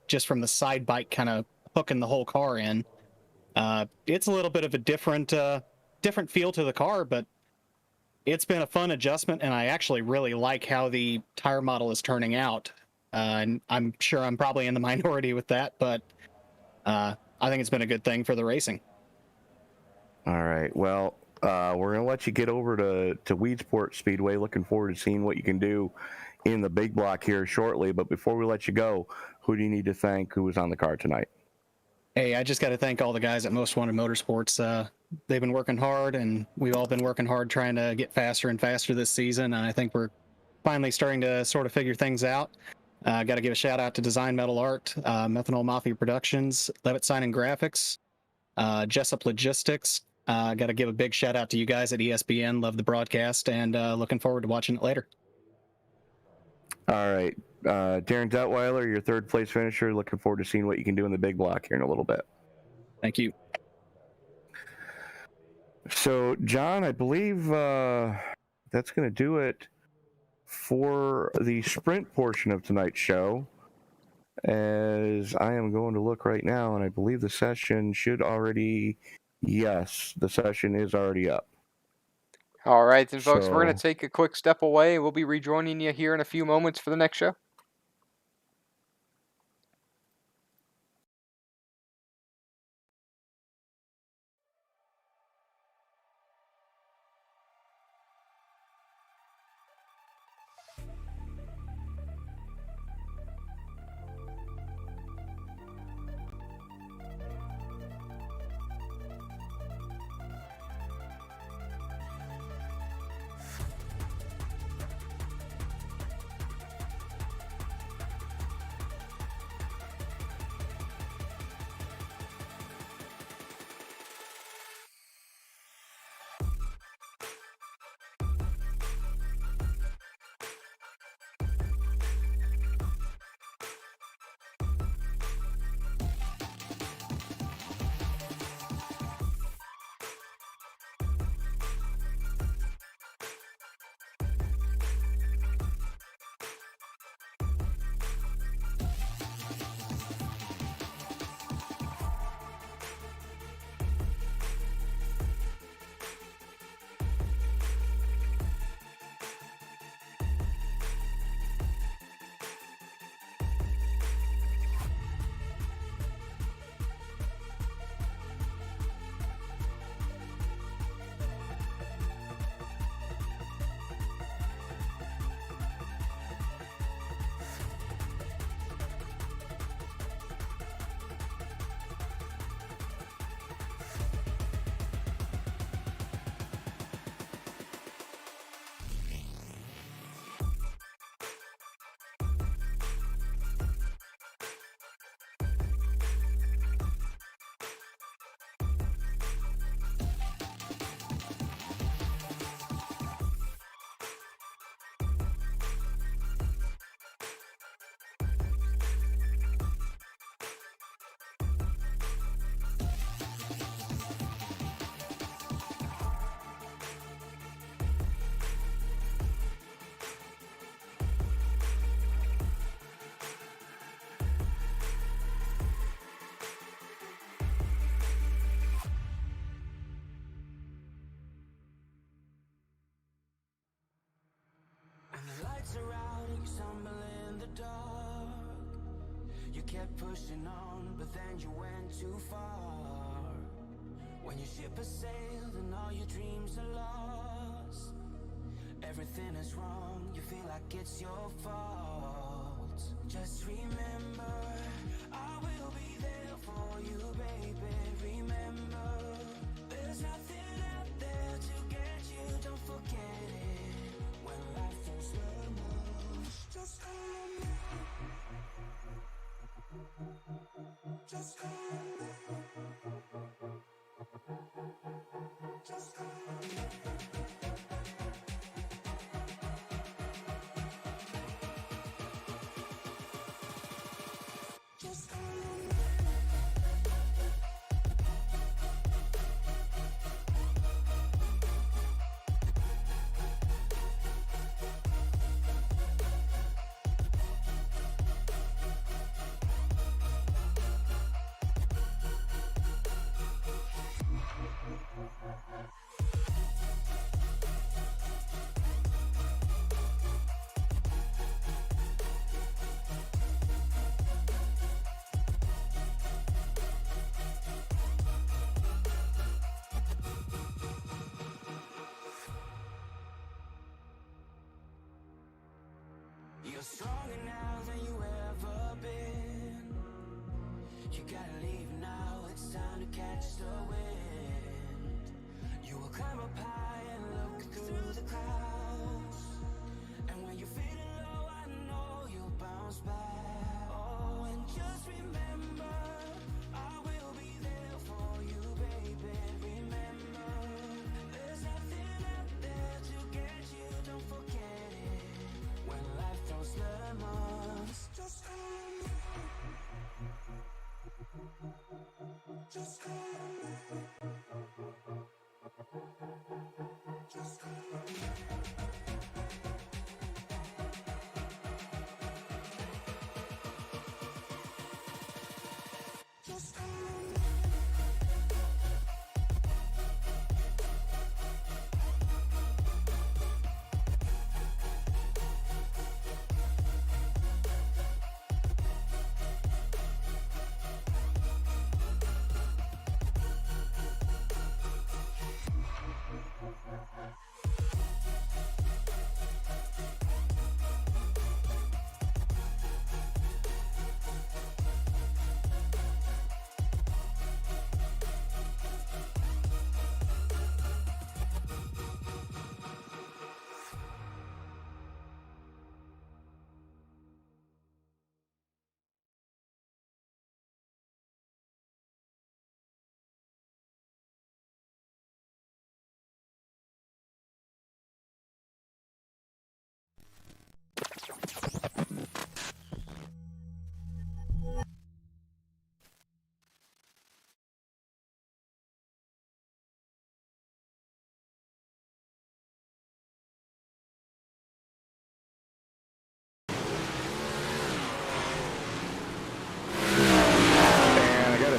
just from the side bite kind of hooking the whole car in. It's a little bit of a different feel to the car, but it's been a fun adjustment, and I actually really like how the tire model is turning out. And I'm sure I'm probably in the minority with that, but I think it's been a good thing for the racing. All right. Well, we're going to let you get over to Weedsport Speedway. Looking forward to seeing what you can do in the big block here shortly. But before we let you go, who do you need to thank who was on the car tonight? Hey, I just got to thank all the guys at Most Wanted Motorsports. They've been working hard, and we've all been working hard trying to get faster and faster this season. And I think we're finally starting to sort of figure things out. Got to give a shout out to Design Metal Art, Methanol Mafia Productions, Levitt Sign and Graphics, Jessup Logistics. Got to give a big shout out to you guys at ESPN. Love the broadcast, and looking forward to watching it later. All right. Darren Detweiler, your third place finisher. Looking forward to seeing what you can do in the big block here in a little bit. Thank you. So, John, I believe that's going to do it for the sprint portion of tonight's show. As I am going to look right now, and I believe the session should already... Yes, the session is already up. All right, then, folks, we're going So- to take a quick step away. We'll be rejoining you here in a few moments for the next show. When the lights are out and you stumble in the dark, you kept pushing on, but then you went too far. When your ship has sailed and all your dreams are lost, everything is wrong, you feel like it's your fault. Just remember, I will be there for you, baby. Remember, there's nothing out there to get you, don't forget it. When life feels slow motion, just hold me. Just hold me. You're stronger now than you ever been. You gotta leave now, it's time to catch the wind. You will climb up high and look through the clouds. And when you're feeling low, I know you'll bounce back. Oh, and just remember, I will be there for you, baby. Remember, there's nothing out there to get you, don't forget it. When life throws lemons, just call me. Just call me. Just call me. Just call me.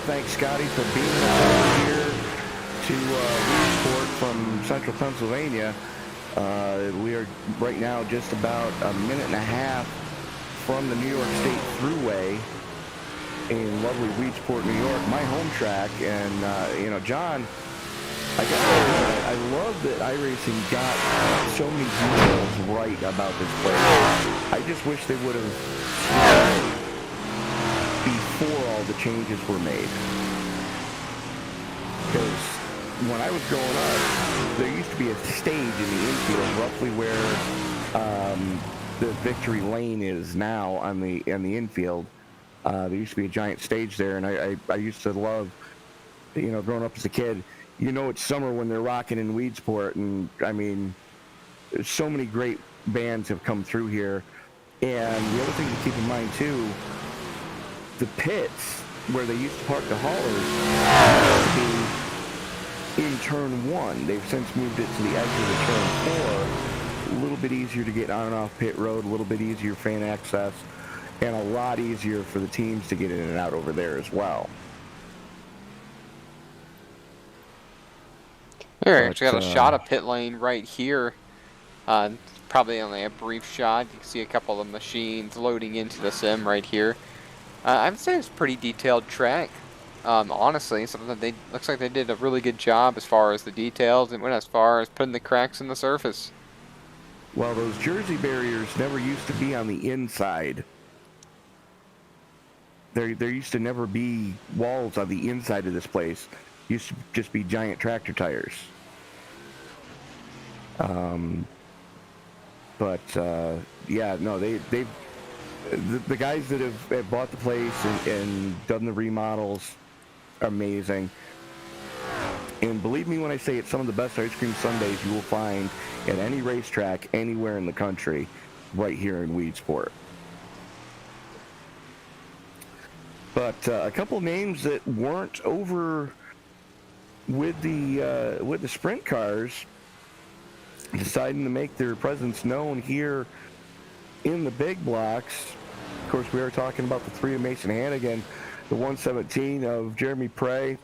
Thank Scotty for being with us here to Weedsport from Central Pennsylvania. We are right now just about a minute and a half from the New York State Thruway in lovely Weedsport, New York, my home track. And, you know, John, I love that iRacing got so many details right about this place. I just wish they would have before all the changes were made. Because when I was growing up, there used to be a stage in the infield roughly where the victory lane is now on the infield. There used to be a giant stage there, and I used to love, you know, growing up as a kid. You know, it's summer when they're rocking in Weedsport, and I mean, so many great bands have come through here. And the other thing to keep in mind too, the pits where they used to park the haulers used to be in turn 1. They've since moved it to the edge of the turn 4. A little bit easier to get on and off pit road, a little bit easier fan access, and a lot easier for the teams to get in and out over there as well. Here, actually got a shot of pit lane right here. Probably only a brief shot. You can see a couple of machines loading into the sim right here. I would say it's a pretty detailed track. Honestly, something looks like they did a really good job as far as the details and went as far as putting the cracks in the surface. Well, those jersey barriers never used to be on the inside. There used to never be walls on the inside of this place. Used to just be giant tractor tires. Yeah, no, they've the guys that have bought the place and done the remodels are amazing. And believe me when I say it's some of the best ice cream sundaes you will find at any racetrack anywhere in the country, right here in Weedsport. But a couple names that weren't over with the sprint cars deciding to make their presence known here in the big blocks. Of course, we are talking about the 3 of Mason Hannigan, the 117 of Jeremy Prey,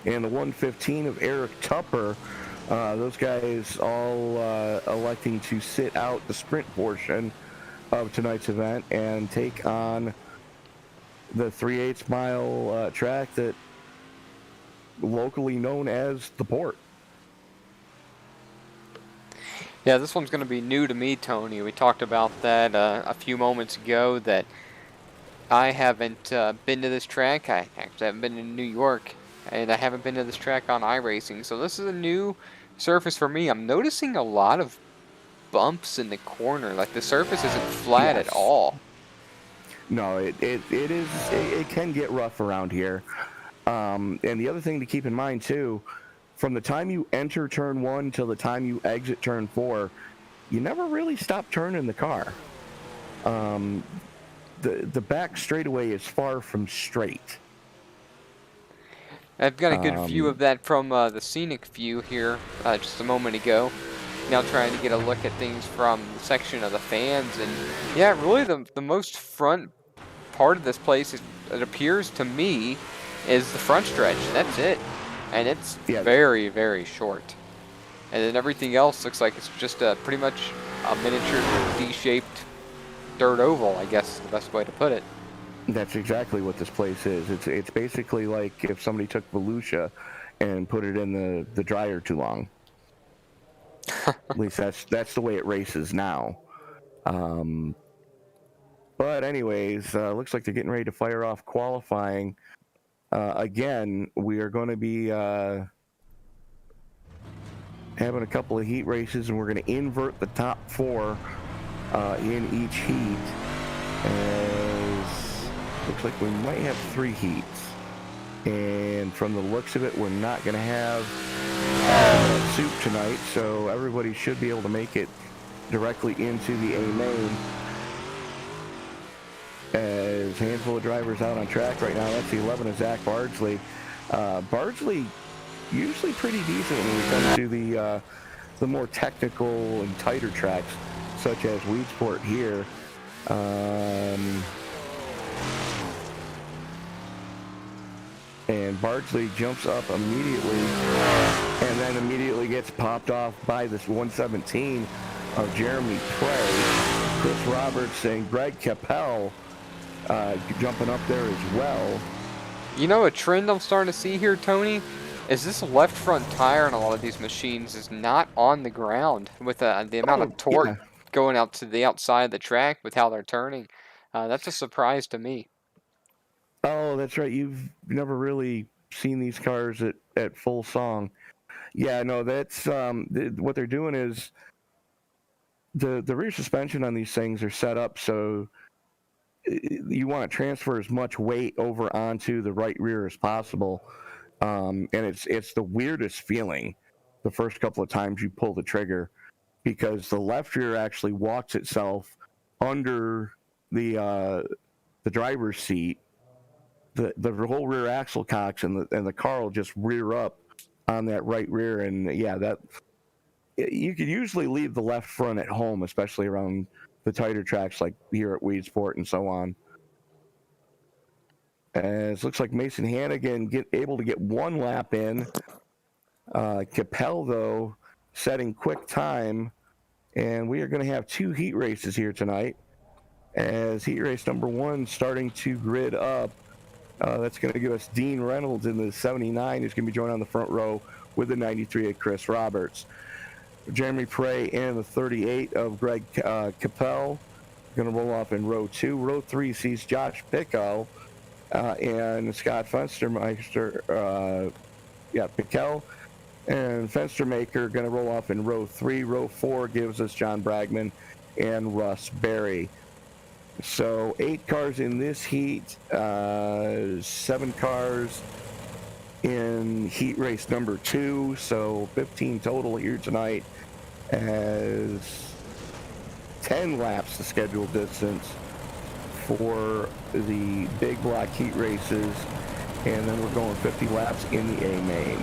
and the 115 of Eric Tupper. Those guys all electing to sit out the sprint portion of tonight's event and take on the 3/8 mile track that locally known as the Port. Yeah, this one's going to be new to me, Tony. We talked about that a few moments ago, that I haven't been to this track. I actually haven't been in New York, and I haven't been to this track on iRacing. So this is a new surface for me. I'm noticing a lot of bumps in the corner. Like, the surface isn't flat at all. No, it can get rough around here. And the other thing to keep in mind, too, from the time you enter turn 1 till the time you exit turn 4, you never really stop turning the car. The back straightaway is far from straight. I've got a good view of that from the scenic view here just a moment ago. Now trying to get a look at things from the section of the fans. And yeah, really the most front part of this place, it appears to me, is the front stretch. That's it. And it's very, very short. And then everything else looks like it's just pretty much a miniature D-shaped dirt oval, I guess is the best way to put it. That's exactly what this place is. It's basically like if somebody took Volusia and put it in the dryer too long. At least that's the way it races now. But anyways, looks like they're getting ready to fire off qualifying. Again, we are going to be having a couple of heat races, and we're going to invert the top 4 in each heat. As looks like we might have 3 heats, and from the looks of it, we're not going to have soup tonight, so everybody should be able to make it directly into the A main. As a handful of drivers out on track right now. That's the 11 of Zach Bardsley. Bardsley usually pretty decent when it comes to the more technical and tighter tracks, such as Weedsport here. And Bardsley jumps up immediately, and then immediately gets popped off by this 117 of Jeremy Prey, Chris Roberts, and Greg Capel jumping up there as well. You know, a trend I'm starting to see here, Tony, is this left front tire on a lot of these machines is not on the ground with the amount of torque going out to the outside of the track with how they're turning. That's a surprise to me. Oh, that's right. You've never really seen these cars at full song. Yeah, no, that's what they're doing is the rear suspension on these things are set up so you want to transfer as much weight over onto the right rear as possible. And it's the weirdest feeling the first couple of times you pull the trigger, because the left rear actually walks itself under the driver's seat. The whole rear axle cocks and the car will just rear up on that right rear. And yeah, that you could usually leave the left front at home, especially around the tighter tracks like here at Weedsport and so on. As looks like Mason Hannigan able to get 1 lap in. Capel, though, setting quick time. And we are going to have 2 heat races here tonight. As heat race number 1 starting to grid up. That's going to give us Dean Reynolds in the 79, who's going to be joined on the front row with the 93 of Chris Roberts. Jeremy Prey and the 38 of Greg Capel going to roll off in row 2. Row 3 sees Josh Pico and Scott Fenstermeister. Pico and Fenstermaker going to roll off in row 3. Row 4 gives us John Bragman and Russ Berry. So 8 cars in this heat, 7 cars in heat race number 2, so 15 total here tonight, as 10 laps the scheduled distance for the big block heat races, and then we're going 50 laps in the A main.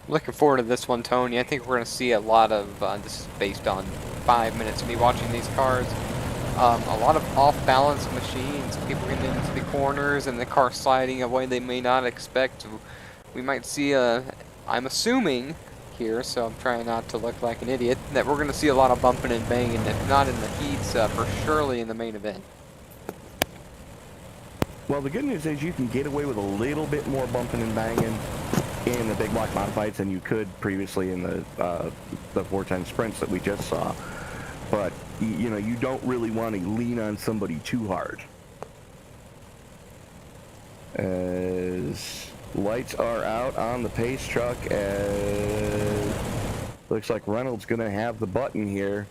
Looking forward to this one, Tony. I think we're going to see a lot of, this is based on 5 minutes of me watching these cars, a lot of off-balance machines, people getting into the corners and the car sliding away they may not expect. We might see I'm assuming here, so I'm trying not to look like an idiot, that we're going to see a lot of bumping and banging, if not in the heats, for surely in the main event. Well, the good news is you can get away with a little bit more bumping and banging in the big block modifieds than you could previously in the 410 sprints that we just saw. But you know, you don't really want to lean on somebody too hard. As lights are out on the pace truck, as looks like Reynolds gonna have the button here.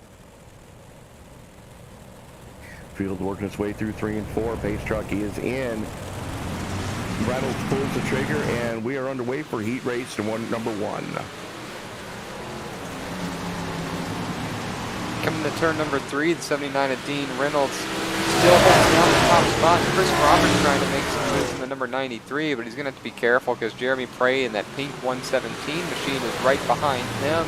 Field working its way through 3 and 4. Pace truck is in. Reynolds pulls the trigger, and we are underway for heat race number 1. Coming to turn number 3, the 79 of Dean Reynolds still holds down the top spot. Chris Roberts trying to make some moves in the number 93, but he's going to have to be careful because Jeremy Prey in that pink 117 machine is right behind him.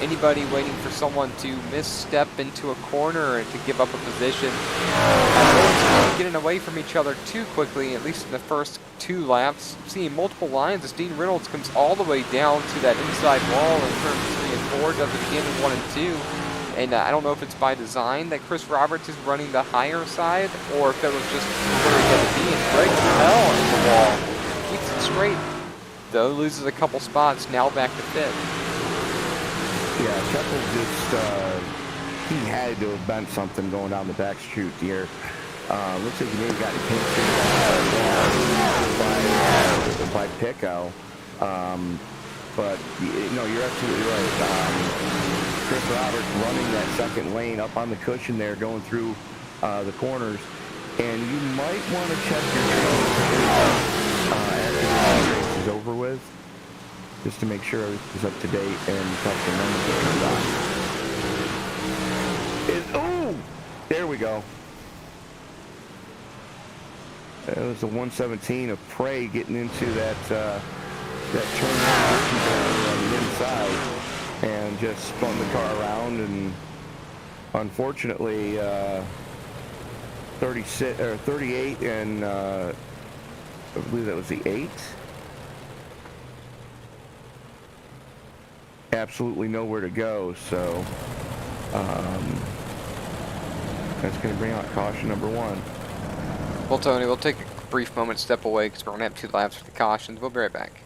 Anybody waiting for someone to misstep into a corner and to give up a position. Both getting away from each other too quickly, at least in the first 2 laps. Seeing multiple lines as Dean Reynolds comes all the way down to that inside wall in turns 3 and 4, does it again in 1 and 2. And I don't know if it's by design that Chris Roberts is running the higher side, or if that was just where he had to be and breaks hell in the wall. Keeps it straight, though loses a couple spots, now back to 5th. Yeah, Keppel just, he had to have bent something going down the back chute here. Looks like he maybe got pinched by Pico. But, no, you're absolutely right. Chris Roberts running that second lane up on the cushion there, going through the corners. And you might want to check your after the race is over with, just to make sure everything's up to date and touching numbers are oh! There we go. That was the 117 of Prey getting into that turn on the inside and just spun the car around, and unfortunately 38 and I believe that was the 8. Absolutely nowhere to go, so that's going to bring out caution number 1. Well, Tony, we'll take a brief moment to step away because we're going to have 2 laps for the cautions. We'll be right back.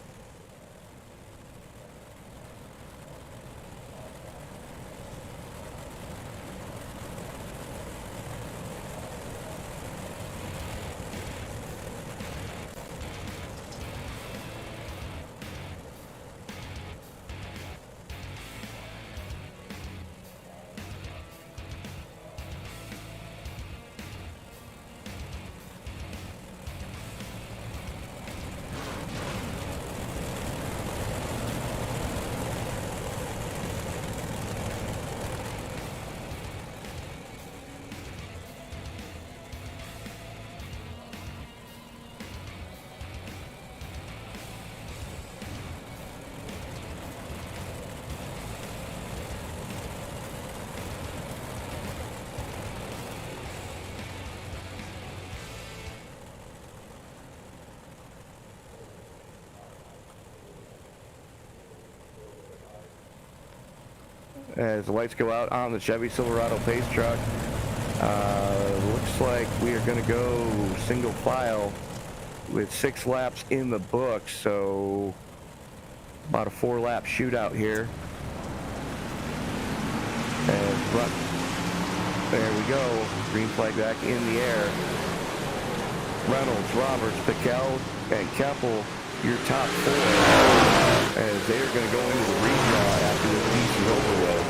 As the lights go out on the Chevy Silverado pace truck, looks like we are going to go single file with 6 laps in the book, so about a 4-lap shootout here. And there we go, green flag back in the air. Reynolds, Roberts, Piquel, and Keppel, your top 4, as they are going to go into the redraw after this piece is over with.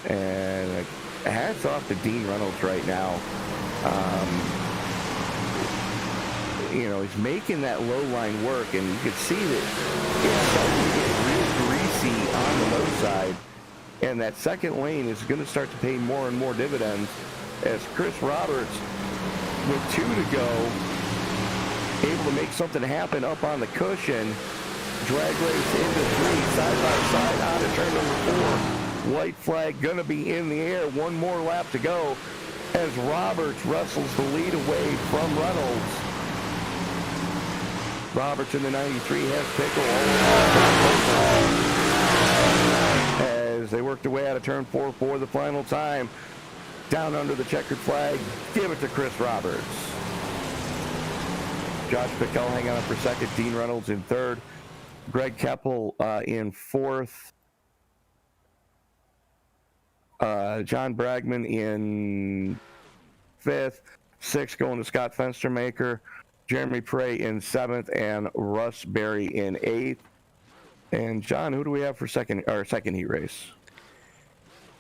And hats off to Dean Reynolds right now. You know, he's making that low line work, and you can see that it's starting to get real greasy on the low side. And that second lane is going to start to pay more and more dividends as Chris Roberts, with 2 to go, able to make something happen up on the cushion. Drag race into 3, side by side out of turn number 4. White flag going to be in the air. One more lap to go as Roberts wrestles the lead away from Reynolds. Roberts in the 93 has Pickle as they work their way out of turn 4 for the final time. Down under the checkered flag, give it to Chris Roberts. Josh Pickle hanging on for second, Dean Reynolds in third, Greg Keppel in fourth, John Bragman in fifth, sixth going to Scott Fenstermaker, Jeremy Prey in seventh, and Russ Berry in eighth. And John, who do we have for second heat race?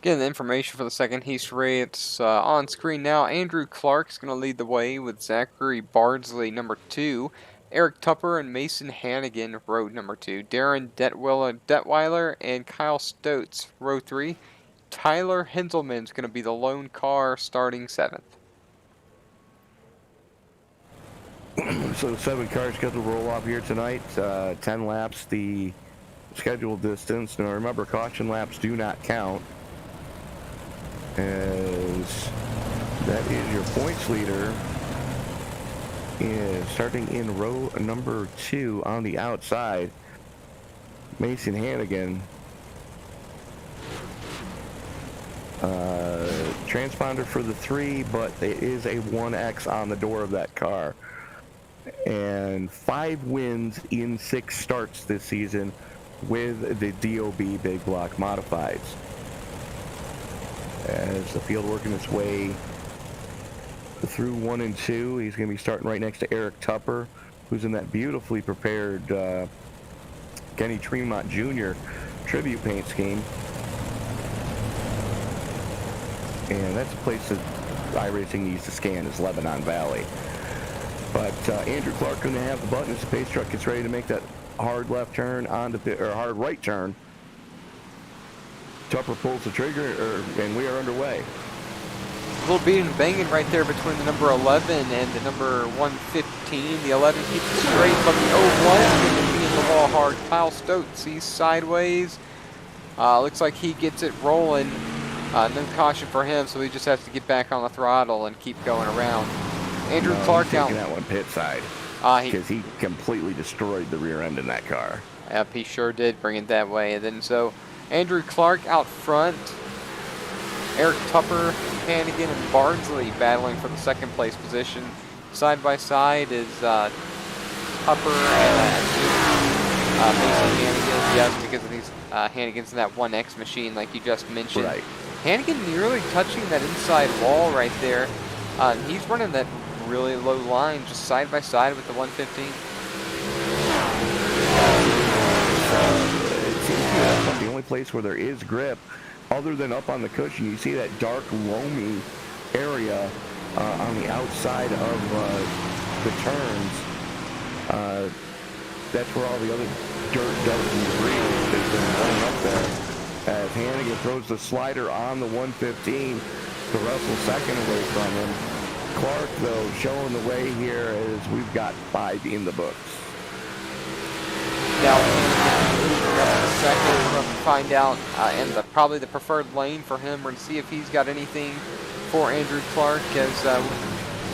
Again, the information for the second heat race on screen now. Andrew Clark is going to lead the way with Zachary Bardsley, number 2. Eric Tupper and Mason Hannigan, row number 2. Darren Detweiler and Kyle Stotes, row 3. Tyler Henselman is going to be the lone car starting 7th. So 7 cars scheduled to roll off here tonight. 10 laps, the scheduled distance. Now remember, caution laps do not count. As that is your points leader, is starting in row number 2 on the outside, Mason Hannigan. Transponder for the 3, but there is a 1X on the door of that car. And 5 wins in 6 starts this season with the DOB Big Block Modifieds. As the field working its way through 1 and 2, he's going to be starting right next to Eric Tupper, who's in that beautifully prepared Kenny Tremont Jr. tribute paint scheme. And that's a place that iRacing needs to scan, is Lebanon Valley. But Andrew Clark going to have the button as the pace truck gets ready to make that hard left turn onto or hard right turn. Tupper pulls the trigger, and we are underway. A little beating and banging right there between the number 11 and the number 115. The 11 keeps it straight, but the 01 is going to be in the wall hard. Kyle Stotes, he's sideways. Looks like he gets it rolling. No caution for him, so he just has to get back on the throttle and keep going around. Andrew Clark out. Taking that one pit side because he completely destroyed the rear end in that car. Yep, he sure did bring it that way. And then so Andrew Clark out front. Eric Tupper, Hannigan, and Bardsley battling for the second place position. Side by side is Tupper and Mason Hannigan. Yes, because of these Hannigan's in that 1X machine like you just mentioned. Right. Hannigan nearly touching that inside wall right there. He's running that really low line just side by side with the 115. It seems to be that's the only place where there is grip other than up on the cushion. You see that dark loamy area on the outside of the turns. That's where all the other dirt, dust, and debris has been running up there. As Hannigan throws the slider on the 115 to Russell second away from him. Clark, though, showing the way here as we've got 5 in the books. Now, second, we're going to find out, and probably the preferred lane for him. We're going to see if he's got anything for Andrew Clark as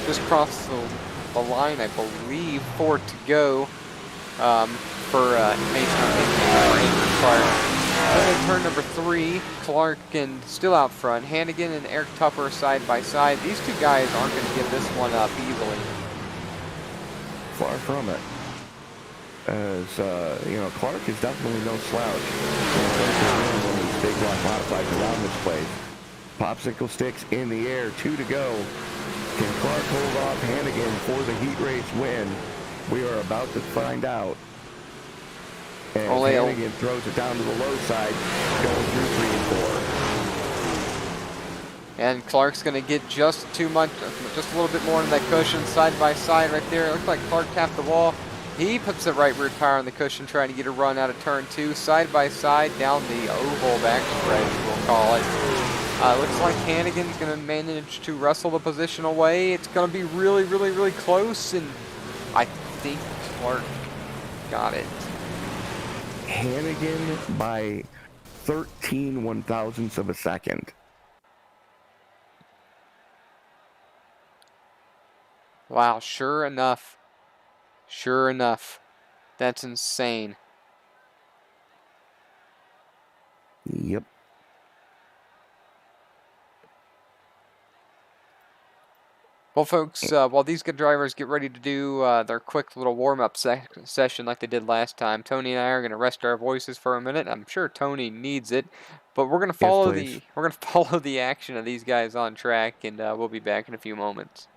just crossed the line, I believe, 4 to go for Mason or Andrew Clark. Then turn number 3, Clark and still out front. Hannigan and Eric Tupper side by side. These two guys aren't going to give this one up easily. Far from it. As, Clark is definitely no slouch. Big block modified around this place. Popsicle sticks in the air, 2 to go. Can Clark hold off Hannigan for the heat race win? We are about to find out. And Hannigan throws it down to the low side, going through 3 and And Clark's going to get just too much, just a little bit more in that cushion side by side right there. It looks like Clark tapped the wall. He puts the right rear tire on the cushion, trying to get a run out of turn 2, side by side down the oval backstretch, we'll call it. Looks like Hannigan's going to manage to wrestle the position away. It's going to be really, really, really close, and I think Clark got it. Hannigan by 13 one-thousandths of a second. Wow, sure enough. Sure enough. That's insane. Yep. Well, folks, while these good drivers get ready to do their quick little warm-up session like they did last time, Tony and I are going to rest our voices for a minute. I'm sure Tony needs it, but we're going to follow please. the action of these guys on track, and we'll be back in a few moments.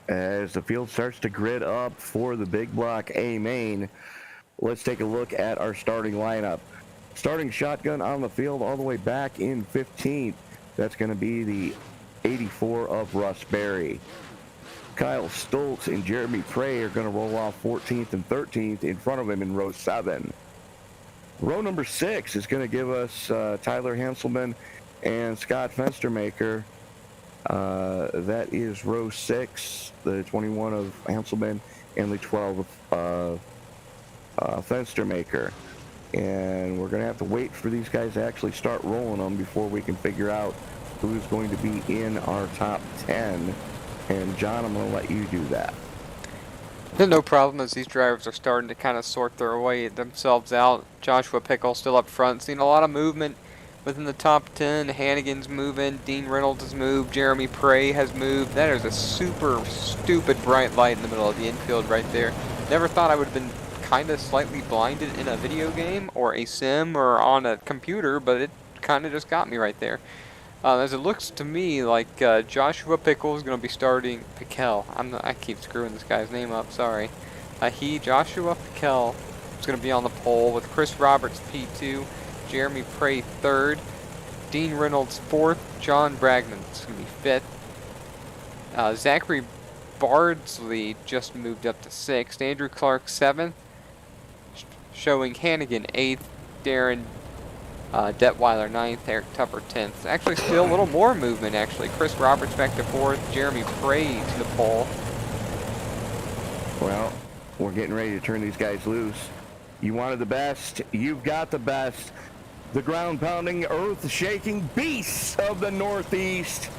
As the field starts to grid up for the big block A main, let's take a look at our starting lineup. Starting shotgun on the field all the way back in 15th. That's going to be the 84 of Russ Berry. Kyle Stoltz and Jeremy Prey are going to roll off 14th and 13th in front of him in row 7. Row number 6 is going to give us Tyler Hanselman and Scott Fenstermaker. That is row 6, the 21 of Hanselman and the 12 of Fenstermaker. And we're going to have to wait for these guys to actually start rolling them before we can figure out who's going to be in our top 10. And John, I'm going to let you do that. No problem, as these drivers are starting to kind of sort their way themselves out. Joshua Pickle still up front, seeing a lot of movement within the top 10. Hannigan's moving, Dean Reynolds has moved, Jeremy Prey has moved. That is a super stupid bright light in the middle of the infield right there. Never thought I would have been kind of slightly blinded in a video game or a sim or on a computer, but it kind of just got me right there. As it looks to me like Joshua Pickle is going to be starting. Pickle. I keep screwing this guy's name up. Sorry. Joshua Pickle is going to be on the pole with Chris Roberts P2, Jeremy Prey 3rd, Dean Reynolds 4th, John Bragman is going to be 5th. Zachary Bardsley just moved up to 6th. Andrew Clark 7th, showing Hannigan 8th, Darren Detweiler 9th, Eric Tupper 10th. Actually, still a little more movement, actually. Chris Roberts back to 4th, Jeremy Prey to the pole. Well, we're getting ready to turn these guys loose. You wanted the best. You've got the best. The ground-pounding, earth-shaking beasts of the Northeast.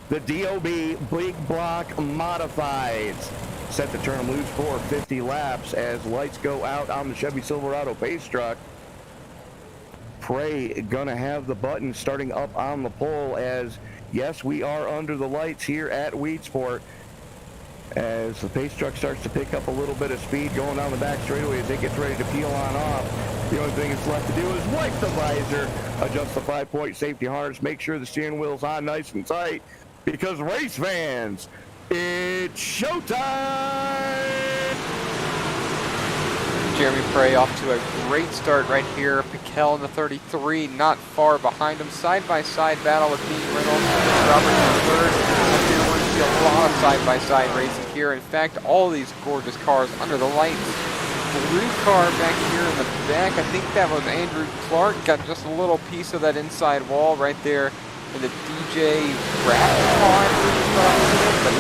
The DOB Big Block Modifieds. Set to turn them loose for 50 laps as lights go out on the Chevy Silverado pace truck. Prey gonna have the button starting up on the pole as, yes, we are under the lights here at Weedsport. As the pace truck starts to pick up a little bit of speed going down the back straightaway as it gets ready to peel on off. The only thing that's left to do is wipe the visor, adjust the 5-point safety harness, make sure the steering wheel's on nice and tight, because race fans, it's showtime! Jeremy Prey off to a great start right here. Pickell in the 33, not far behind him. Side-by-side battle with Dean Reynolds and Robert in third. We're going to see a lot of side-by-side racing here. In fact, all these gorgeous cars under the lights. Blue car back here in the back. I think that was Andrew Clark. Got just a little piece of that inside wall right there. And the DJ Rat car, but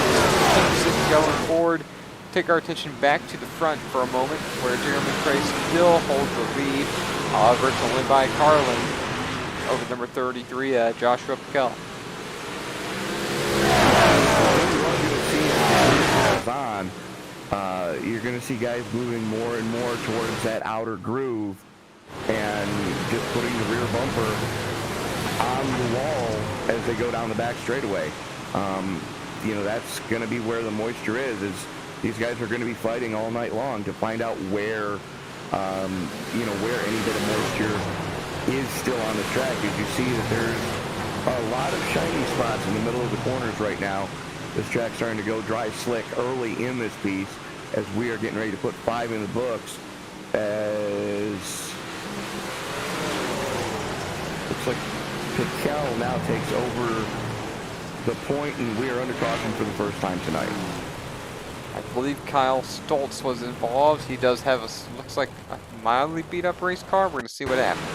keeps it going forward. Take our attention back to the front for a moment, where Jeremy Prey still holds the lead. However, it's only by Carlin over number 33, Joshua Pickell. You're going to see guys moving more and more towards that outer groove and just putting the rear bumper on the wall as they go down the back straightaway. You know, that's going to be where the moisture is these guys are going to be fighting all night long to find out where, you know, where any bit of moisture is still on the track. As you see that there's a lot of shiny spots in the middle of the corners right now. This track's starting to go dry slick early in this piece as we are getting ready to put 5 in the books. As looks like Pickell now takes over the point, and we are under caution for the first time tonight. I believe Kyle Stoltz was involved. He does have looks like a mildly beat up race car. We're going to see what happens.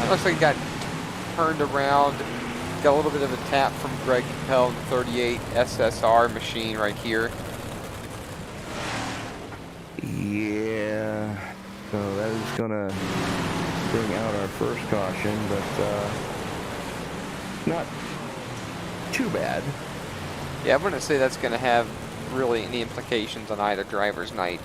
It looks like he got turned around. Got a little bit of a tap from Greg Capel in the 38 SSR machine right here. Yeah, so that is going to bring out our first caution, but not too bad. Yeah, I wouldn't say that's going to have really any implications on either driver's night.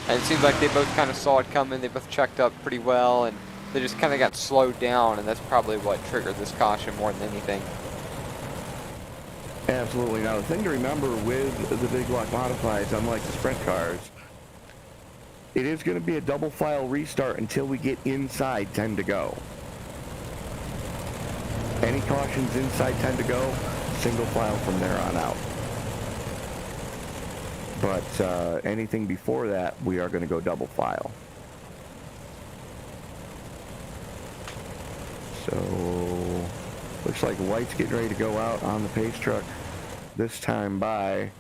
And it seems like they both kind of saw it coming. They both checked up pretty well, and they just kind of got slowed down, and that's probably what triggered this caution more than anything. Absolutely. Now, the thing to remember with the Big Block Modifieds, unlike the sprint cars, it is going to be a double file restart until we get inside 10 to go. Any cautions inside 10 to go, single file from there on out. But anything before that, we are going to go double file. So, looks like White's getting ready to go out on the pace truck. This time by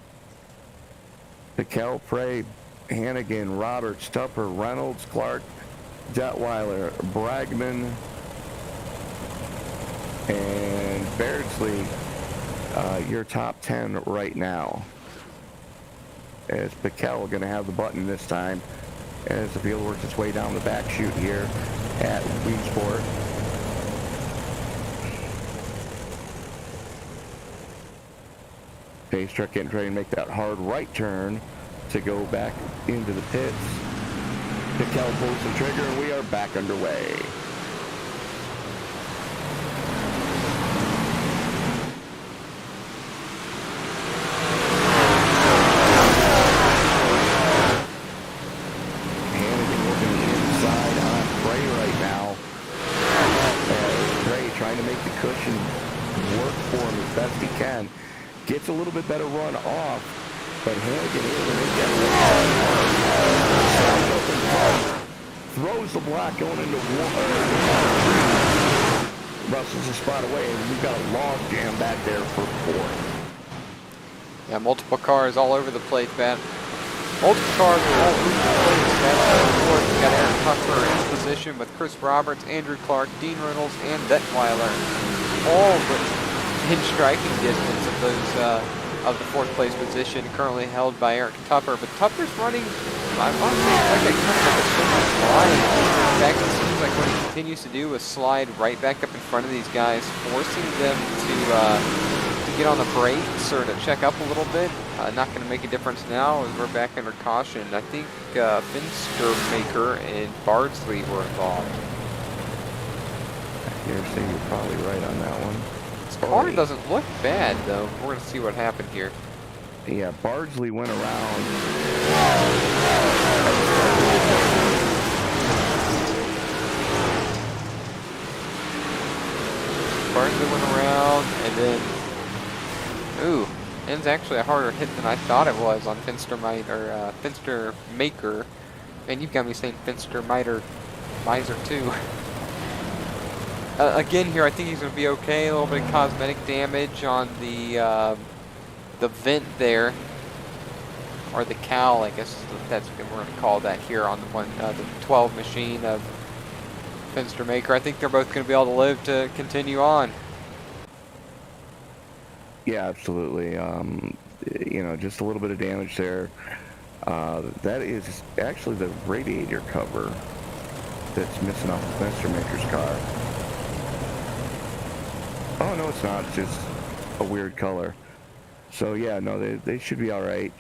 Piquel, Prey, Hannigan, Roberts, Tupper, Reynolds, Clark, Detweiler, Bragman, and Beardsley. Your top 10 right now. As Piquel going to have the button this time as the field works its way down the back chute here at Weedsport. Pace truck getting ready to make that hard right turn to go back into the pits. Piquel pulls the trigger and we are back underway. Gets a little bit better run off, but Hannigan able to make that run. Throws the block going into one. Russell's a spot away, and we've got a log jam back there for 4. Yeah, multiple cars all over the place, man. Multiple cars all over the place. We've got Aaron Tucker in position with Chris Roberts, Andrew Clark, Dean Reynolds, and Detweiler. All in striking distance of those of the 4th place position, currently held by Eric Tupper. But Tupper's running, I want to say, like a kind of a simple slide. In fact, it seems like what he continues to do is slide right back up in front of these guys, forcing them to get on the brakes or to check up a little bit. Not going to make a difference now as we're back under caution. I think Finstermaker and Bardsley were involved. You're saying you're probably right on that one. Car doesn't look bad, though. We're going to see what happened here. Yeah, Bardsley went around. Bardsley went around, and then... Ooh, ends actually a harder hit than I thought it was on Finstermaker. Man, you've got me saying Finstermiser too. Again here, I think he's going to be okay. A little bit of cosmetic damage on the vent there, or the cowl, I guess that's what we're going to call that here on the 12 machine of Finstermaker. I think they're both going to be able to live to continue on. Yeah, absolutely. You know, just a little bit of damage there. That is actually the radiator cover that's missing off the Finstermaker's car. Oh, no, it's not. It's just a weird color. So, yeah, no, they should be all right.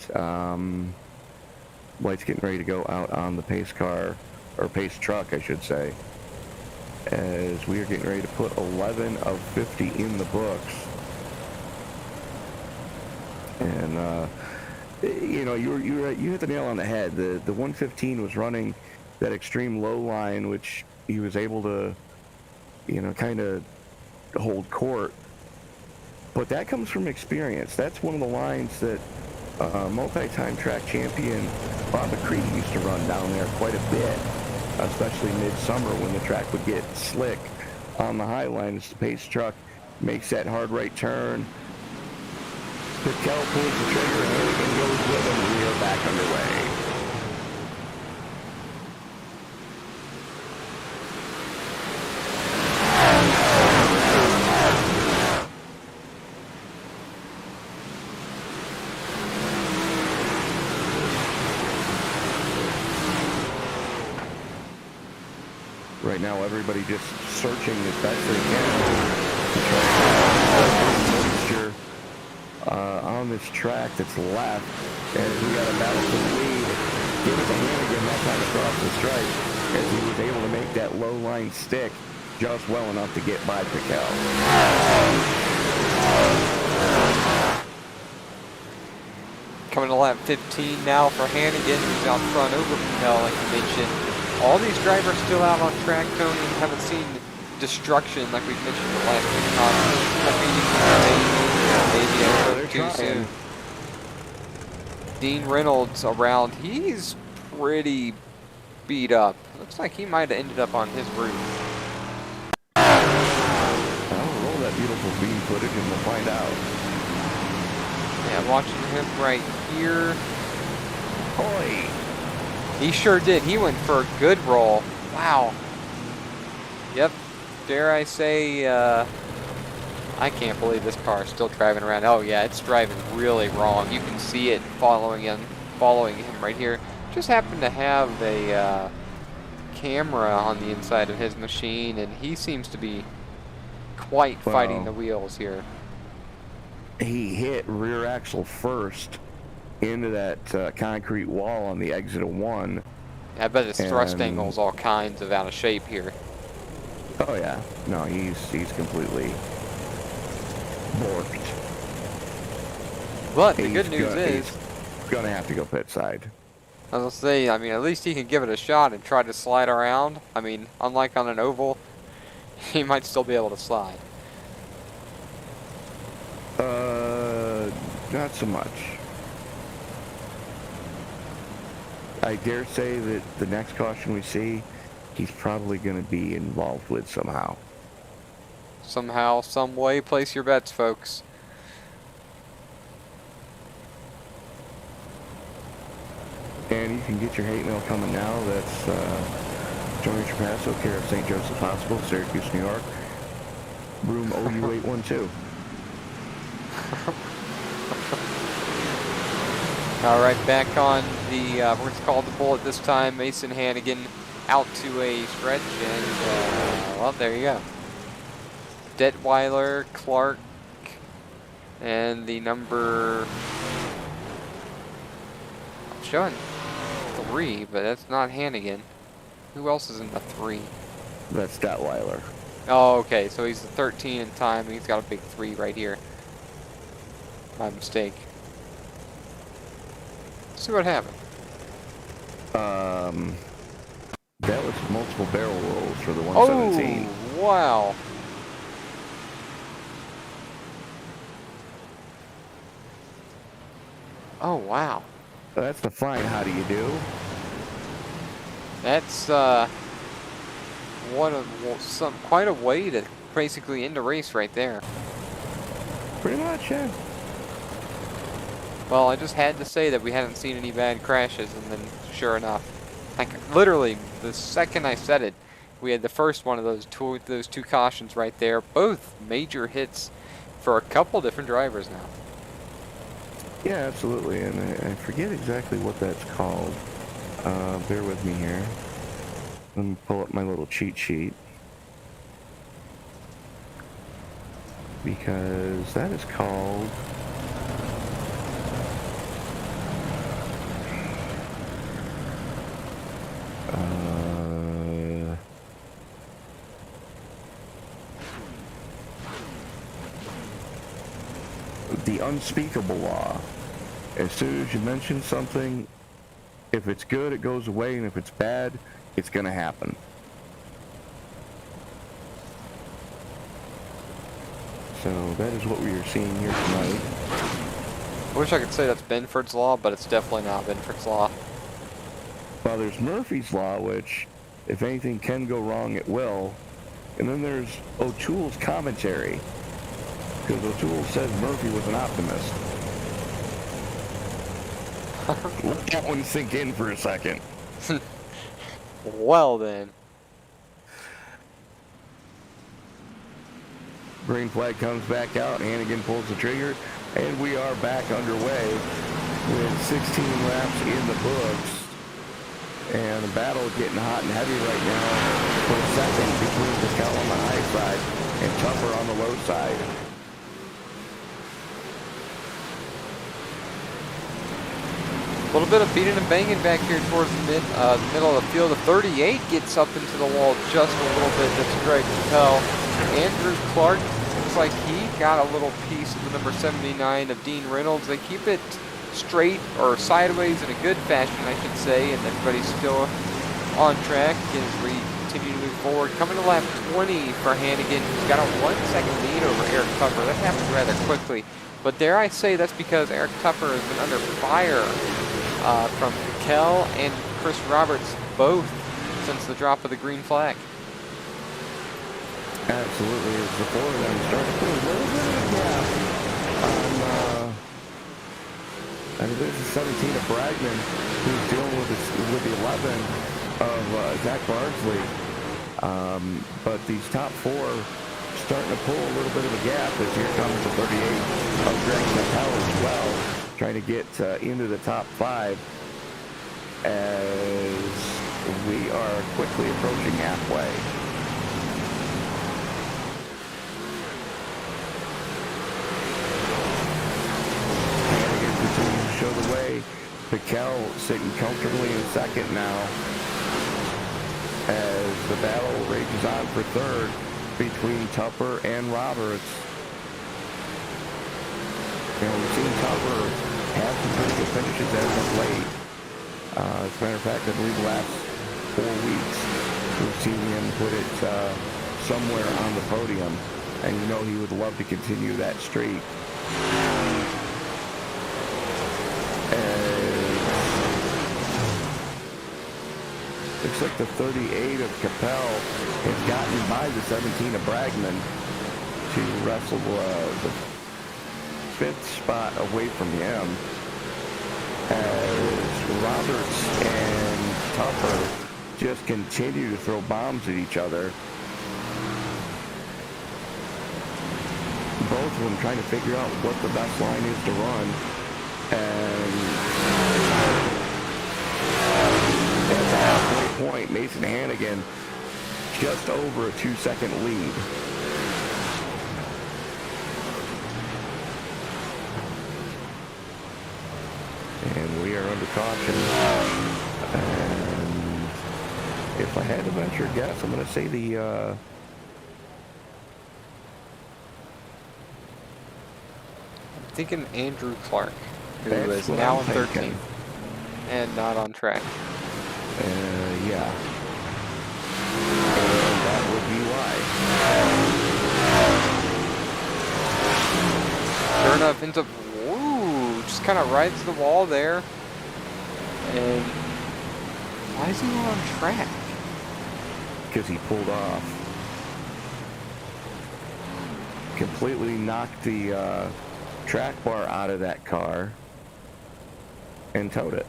White's getting ready to go out on the pace car, or pace truck, I should say, as we are getting ready to put 11 of 50 in the books. And, you know, you hit the nail on the head. The 115 was running that extreme low line, which he was able to, you know, kind of hold court, but that comes from experience. That's one of the lines that multi-time track champion Bob McCready used to run down there quite a bit, especially midsummer when the track would get slick on the high line as the pace truck makes that hard right turn. Piquel pulls the trigger and Hannigan goes with him. We are back underway. Right now, everybody just searching as best they can to try to find moisture on this track that's left. As we got a battle for the lead, give it to Hannigan that time across the stripe, as he was able to make that low line stick just well enough to get by Piquel. Coming to lap 15 now for Hannigan, who's out front over Piquel, like you mentioned. All these drivers still out on track, Tony. Haven't seen destruction like we mentioned in the last week. Maybe I spoke too soon. Dean Reynolds around. He's pretty beat up. Looks like he might have ended up on his roof. I'll roll that beautiful beam footage and we'll find out. Yeah, watching him right here. Oi! He sure did. He went for a good roll. Wow. Yep. Dare I say, I can't believe this car is still driving around. Oh yeah, it's driving really wrong. You can see it following him right here. Just happened to have a camera on the inside of his machine, and he seems to be quite fighting the wheels here. He hit rear axle first into that concrete wall on the exit of 1. I bet his thrust angle's all kinds of out of shape here. Oh yeah, no, he's completely borked. But the good news is, he's gonna have to go pit side. I was gonna say, I mean, at least he can give it a shot and try to slide around. I mean, unlike on an oval, he might still be able to slide. Not so much. I dare say that the next caution we see, he's probably going to be involved with somehow. Somehow, some way, place your bets, folks. And you can get your hate mail coming now. That's Joey Trapasso, care of St. Joseph Hospital, Syracuse, New York. Room OU812. All right, back on the, we're going to call the bullet this time. Mason Hannigan out to a stretch, and, well, there you go. Detweiler, Clark, and the number, I'm showing 3, but that's not Hannigan. Who else is in the 3? That's Detweiler. Oh, okay, so he's the 13 in time, and he's got a big 3 right here. My mistake. Let's see what happened. That was multiple barrel rolls for the 117. Oh, wow. Oh, wow. That's the fine how do you do. That's quite a way to basically end a race right there. Pretty much, yeah. Well, I just had to say that we hadn't seen any bad crashes, and then sure enough, like literally the second I said it, we had the first one of those two cautions right there. Both major hits for a couple different drivers now. Yeah, absolutely, and I forget exactly what that's called. Bear with me here. Let me pull up my little cheat sheet. Because that is called... the unspeakable law. As soon as you mention something, if it's good, it goes away, and if it's bad, it's going to happen. So that is what we are seeing here tonight. I wish I could say that's Benford's Law, but it's definitely not Benford's Law. Well, there's Murphy's Law, which, if anything can go wrong, it will. And then there's O'Toole's commentary, because O'Toole says Murphy was an optimist. Let that one sink in for a second. Well then. Green flag comes back out, Hannigan pulls the trigger, and we are back underway with 16 laps in the books. And the battle is getting hot and heavy right now for second between Pascal on the high side and Tupper on the low side. A little bit of beating and banging back here towards the middle of the field. The 38 gets up into the wall just a little bit. That's Greg Capel. Andrew Clark looks like he got a little piece of the number 79 of Dean Reynolds. They keep it straight or sideways in a good fashion, I should say, and everybody's still on track as we continue to move forward. Coming to lap 20 for Hannigan. He's got a 1 second lead over Eric Tupper. That happened rather quickly. But dare I say that's because Eric Tupper has been under fire from Kel and Chris Roberts both since the drop of the green flag. Absolutely, as the four of them start to put a little bit of a gap on, I believe it's 17 of Bragman, who's dealing with the 11 of Zach Bardsley. But these top four starting to pull a little bit of a gap as here comes the 38 of Greg Capel as well, trying to get into the top five as we are quickly approaching halfway. Show the way. Piquel sitting comfortably in second now as the battle rages on for third between Tupper and Roberts. We've seen Tupper have some pretty good finishes as of late. As a matter of fact, I believe the last 4 weeks we've seen him put it somewhere on the podium, and you know he would love to continue that streak. Looks like the 38 of Capel has gotten by the 17 of Bragman to wrestle the 5th spot away from him, as Roberts and Tupper just continue to throw bombs at each other. Both of them trying to figure out what the best line is to run, and at the halfway point, Mason Hannigan just over a 2-second lead. And we are under caution. And if I had to venture a guess, I'm going to say the I'm thinking Andrew Clark, who is now in 13th and not on track. Yeah. And that would be why. Sure enough, ends up, woo, just kind of rides the wall there. And why is he not on track? Because he pulled off. Completely knocked the track bar out of that car and towed it.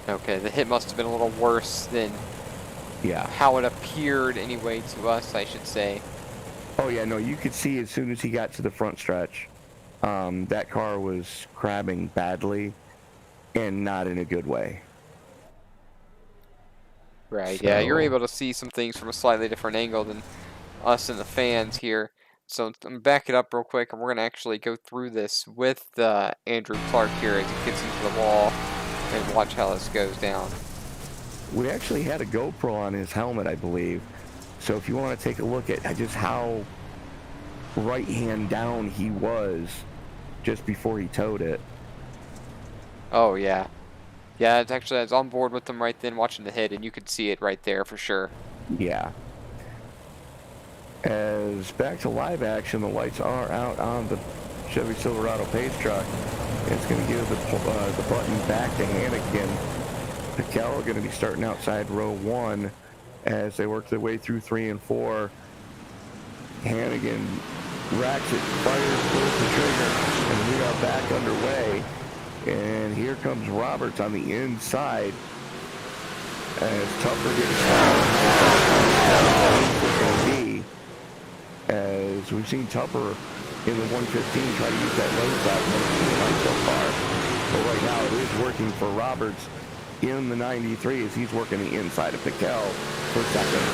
Okay, the hit must have been a little worse than how it appeared anyway to us, I should say. Oh yeah, no, you could see as soon as he got to the front stretch, that car was crabbing badly and not in a good way. Right, yeah, you're able to see some things from a slightly different angle than us and the fans here. So I'm going to back it up real quick, and we're going to actually go through this with Andrew Clark here as he gets into the wall. And watch how this goes down. We actually had a GoPro on his helmet, I believe. So if you want to take a look at just how right hand down he was just before he towed it. Oh, yeah. Yeah, it's actually, I was on board with them right then watching the hit, and you could see it right there for sure. Yeah. As back to live action, the lights are out on the Chevy Silverado pace truck. It's going to give the button back to Hannigan. Piquel are going to be starting outside row 1 as they work their way through 3 and 4. Hannigan racks it, fires, pulls the trigger, and we are back underway. And here comes Roberts on the inside as Tupper gets started. As we've seen Tupper in the 115 try to use that low side so far. But right now it is working for Roberts in the 93 as he's working the inside of Piquel for second.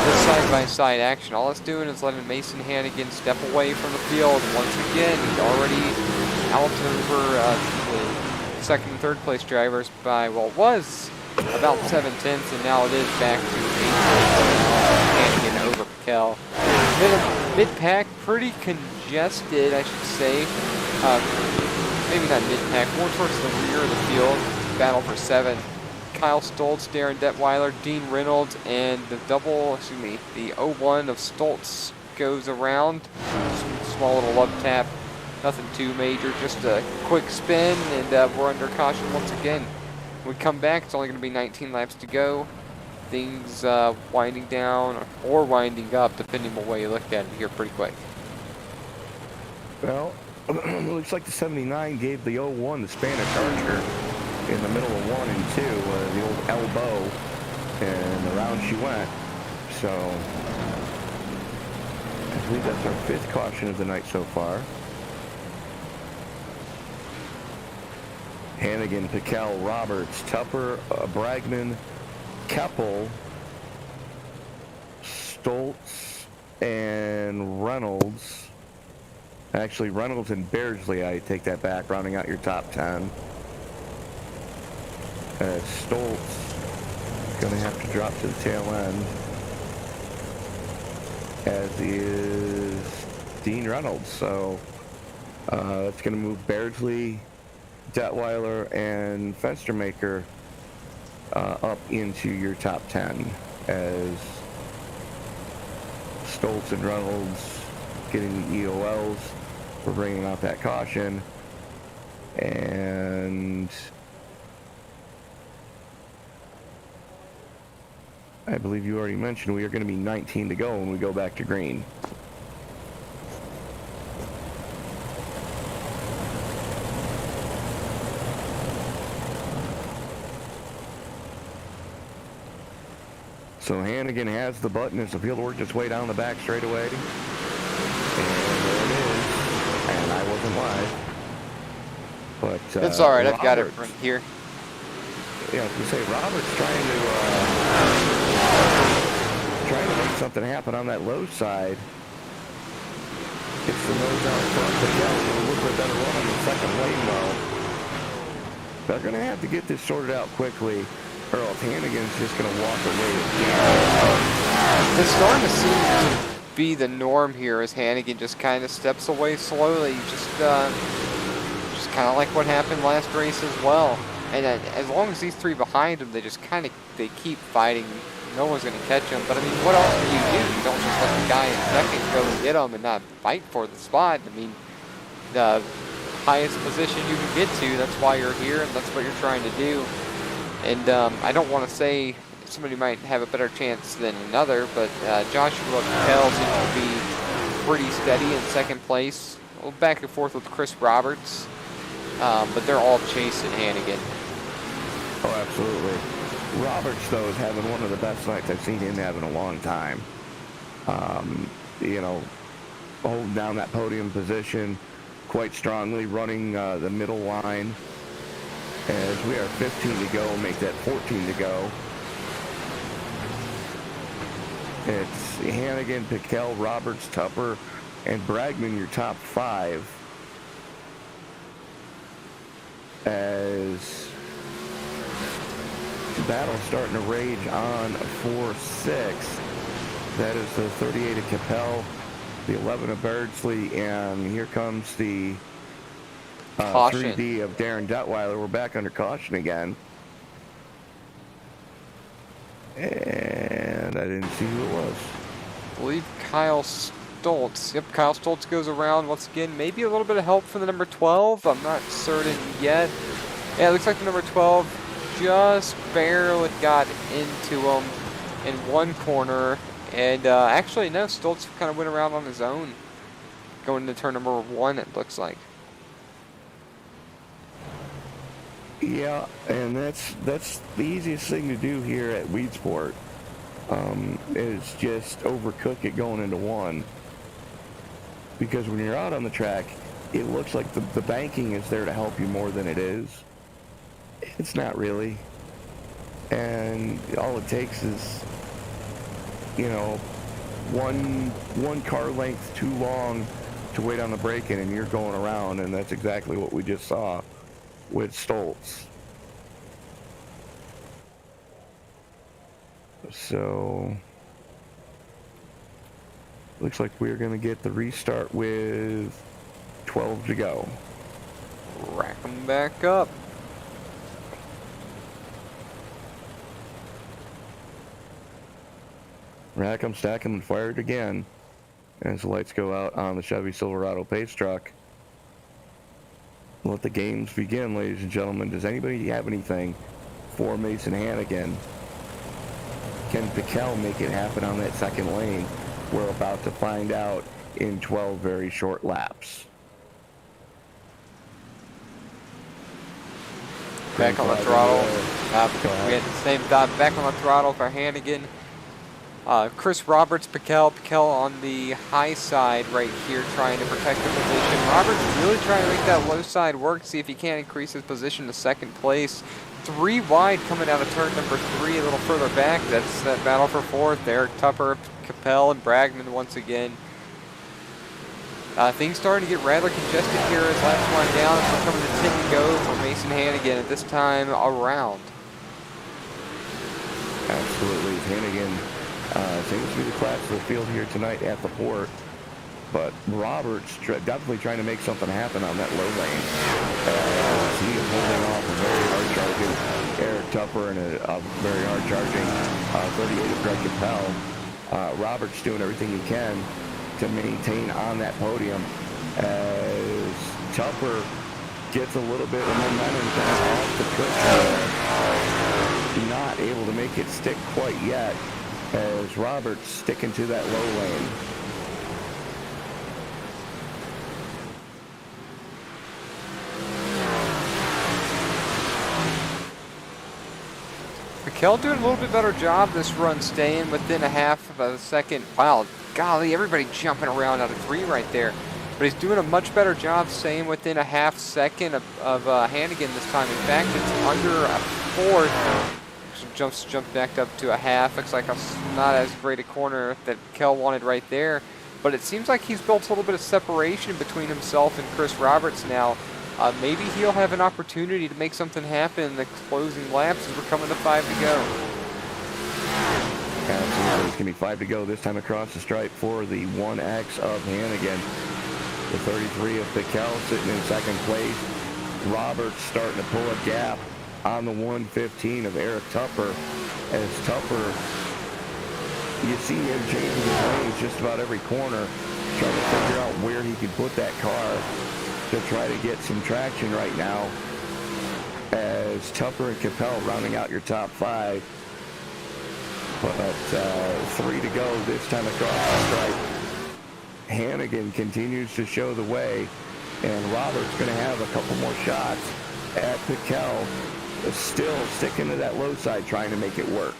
This side-by-side action, all it's doing is letting Mason Hannigan step away from the field. Once again, he's already out over the second and third place drivers by, well, it was about 7/10, and now it is back to 8 Hannigan over Piquel. Mid-pack, pretty congested, I should say. Maybe not mid-pack, more towards the rear of the field. Battle for 7th. Kyle Stoltz, Darren Detweiler, Dean Reynolds, and the the 01 of Stoltz goes around. Small little love tap, nothing too major, just a quick spin, and we're under caution once again. When we come back, it's only going to be 19 laps to go. Things winding down or winding up, depending on the way you look at it here pretty quick. Well, it looks like the 79 gave the 01 the Spanish Archer in the middle of 1 and 2, the old elbow, and around she went. So, I believe that's our 5th caution of the night so far. Hannigan, Piquel, Roberts, Tupper, Bragman, Keppel, Stoltz, and Reynolds. Actually, Reynolds and Beardsley, I take that back, rounding out your top 10. Stoltz going to have to drop to the tail end, as is Dean Reynolds. So it's going to move Beardsley, Detweiler, and Fenstermaker up into your top 10, as Stoltz and Reynolds getting the EOLs. We're bringing out that caution, and I believe you already mentioned we are going to be 19 to go when we go back to green. So Hannigan has the button as the field worked its way down the back straightaway. And there it is. And I wasn't live. But It's alright, I've got it Roberts- right here. Yeah, I was gonna say Robert's trying to make something happen on that low side. Gets the nose out front, but yeah, a little bit better run on the second lane though. They're gonna have to get this sorted out quickly, or else Hannigan's just gonna walk away again. It's starting to seem to be the norm here as Hannigan just kind of steps away slowly, just kind of like what happened last race as well. And as long as these three behind him, they keep fighting. No one's going to catch him. But I mean, what else do? You don't just let the guy in second go and get him and not fight for the spot. I mean, the highest position you can get to, that's why you're here, and that's what you're trying to do. And I don't want to say somebody might have a better chance than another, but Joshua Piquel seems to be pretty steady in second place. A little back and forth with Chris Roberts, but they're all chasing Hannigan. Oh, absolutely. Roberts, though, is having one of the best nights I've seen him have in a long time. You know, holding down that podium position quite strongly, running the middle line. As we are 15 to go, make that 14 to go. It's Hannigan, Piquel, Roberts, Tupper, and Bragman, your top 5. As the battle's starting to rage on 4-6. That is the 38 of Capel, the 11 of Beardsley, and here comes the Caution. 3D of Darren Detweiler. We're back under caution again. And I didn't see who it was. I believe Kyle Stoltz. Yep, Kyle Stoltz goes around once again. Maybe a little bit of help from the number 12. I'm not certain yet. Yeah, it looks like the number 12 just barely got into him in one corner. And actually, no, Stoltz kind of went around on his own going into turn number 1, it looks like. Yeah, and that's the easiest thing to do here at Weedsport. Is just overcook it going into 1. Because when you're out on the track, it looks like the banking is there to help you more than it is. It's not really. And all it takes is, you know, one car length too long to wait on the braking, and you're going around, and that's exactly what we just saw with Stoltz. So looks like we're going to get the restart with 12 to go. Rack them back up. Rack 'em, stack 'em, and fire it again. As the lights go out on the Chevy Silverado pace truck. Let the games begin, ladies and gentlemen. Does anybody have anything for Mason Hannigan? Can Piquel make it happen on that second lane? We're about to find out in 12 very short laps. Back on the throttle. We had the same back on the throttle for Hannigan. Chris Roberts, Piquel on the high side right here trying to protect the position. Roberts really trying to make that low side work, see if he can increase his position to second place. 3 wide coming out of turn number 3 a little further back. That's that battle for 4th. Eric Tupper, Capel, and Bragman once again. Things starting to get rather congested here as laps wind down. We're coming to 10 to go for Mason Hannigan at this time around. Absolutely. Hannigan seems to be the class of the field here tonight at the port. But Roberts definitely trying to make something happen on that low lane. He is holding off a very hard charging Eric Tupper and a very hard charging 38 of Greg Capel. Roberts doing everything he can to maintain on that podium as Tupper gets a little bit of momentum down off the cushion. Not able to make it stick quite yet as Roberts sticking to that low lane. Piquel doing a little bit better job this run, staying within a half of a second. Wow, golly, everybody jumping around out of 3 right there. But he's doing a much better job staying within a half second of Hannigan this time. In fact, it's under a 4th. Jumped back up to a half. Looks like not as great a corner that Piquel wanted right there. But it seems like he's built a little bit of separation between himself and Chris Roberts now. Maybe he'll have an opportunity to make something happen in the closing laps as we're coming to 5 to go. Absolutely. It's going to be 5 to go this time across the stripe for the 1X of Hannigan. The 33 of Piquel sitting in second place. Roberts starting to pull a gap on the 115 of Eric Tupper. As Tupper, you see him changing his lanes just about every corner, trying to figure out where he could put that car to try to get some traction right now. As Tupper and Capel rounding out your top 5. But 3 to go this time across the stripe. Hannigan continues to show the way, and Roberts going to have a couple more shots at Piquel, still sticking to that low side, trying to make it work.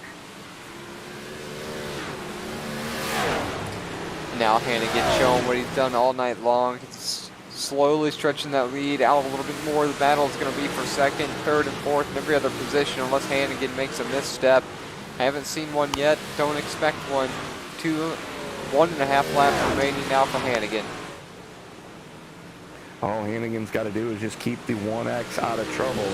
Now Hannigan showing what he's done all night long. He's slowly stretching that lead out a little bit more. The battle is going to be for 2nd, 3rd, and 4th, and every other position unless Hannigan makes a misstep. I haven't seen one yet. Don't expect one. 1.5 laps remaining now for Hannigan. All Hannigan's got to do is just keep the 1X out of trouble.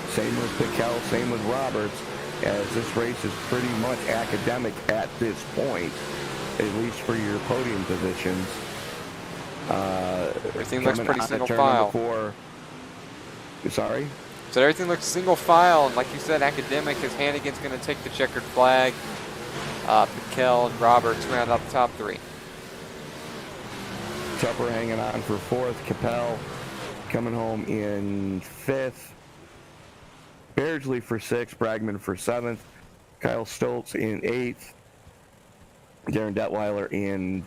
Same with Piquel, same with Roberts, as this race is pretty much academic at this point, at least for your podium positions. Everything looks pretty single file. Sorry? So everything looks single file, and like you said, academic, as Hannigan's going to take the checkered flag. Piquel and Roberts round out the top 3. Tupper hanging on for 4th. Capel coming home in 5th. Beardsley for 6th. Bragman for 7th. Kyle Stoltz in 8th. Darren Detweiler in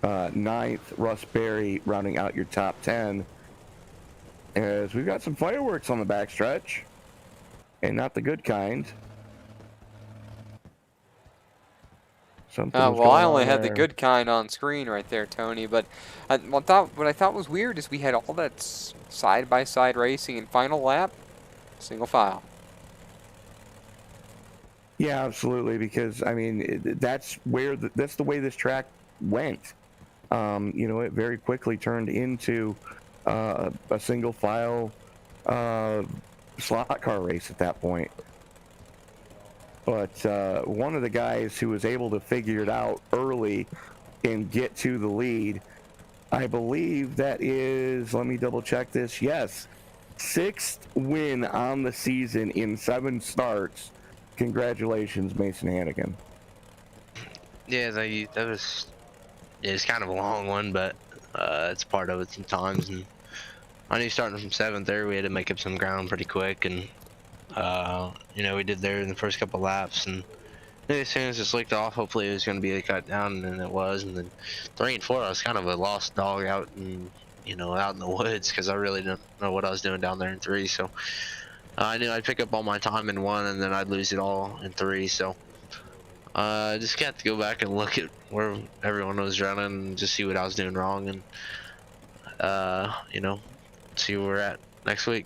9th. Russ Berry rounding out your top 10. As we've got some fireworks on the backstretch, and not the good kind. Well, I only had the good kind on screen right there, Tony. But what I thought was weird is we had all that side-by-side racing in final lap, single file. Yeah, absolutely. Because I mean, that's the way this track went. You know, it very quickly turned into a single file slot car race at that point. But one of the guys who was able to figure it out early and get to the lead, I believe that is, let me double check this, yes, 6th win on the season in 7 starts. Congratulations, Mason Hannigan. Yeah, it's kind of a long one, but it's part of it sometimes. And I knew starting from 7th there, we had to make up some ground pretty quick, and we did there in the first couple laps, and as soon as it slicked off, hopefully it was going to be a cut down, and it was. And then 3 and 4, I was kind of a lost dog out in the woods because I really didn't know what I was doing down there in 3. So I knew I'd pick up all my time in 1, and then I'd lose it all in 3. So I just got to go back and look at where everyone was running and just see what I was doing wrong, and see where we're at next week.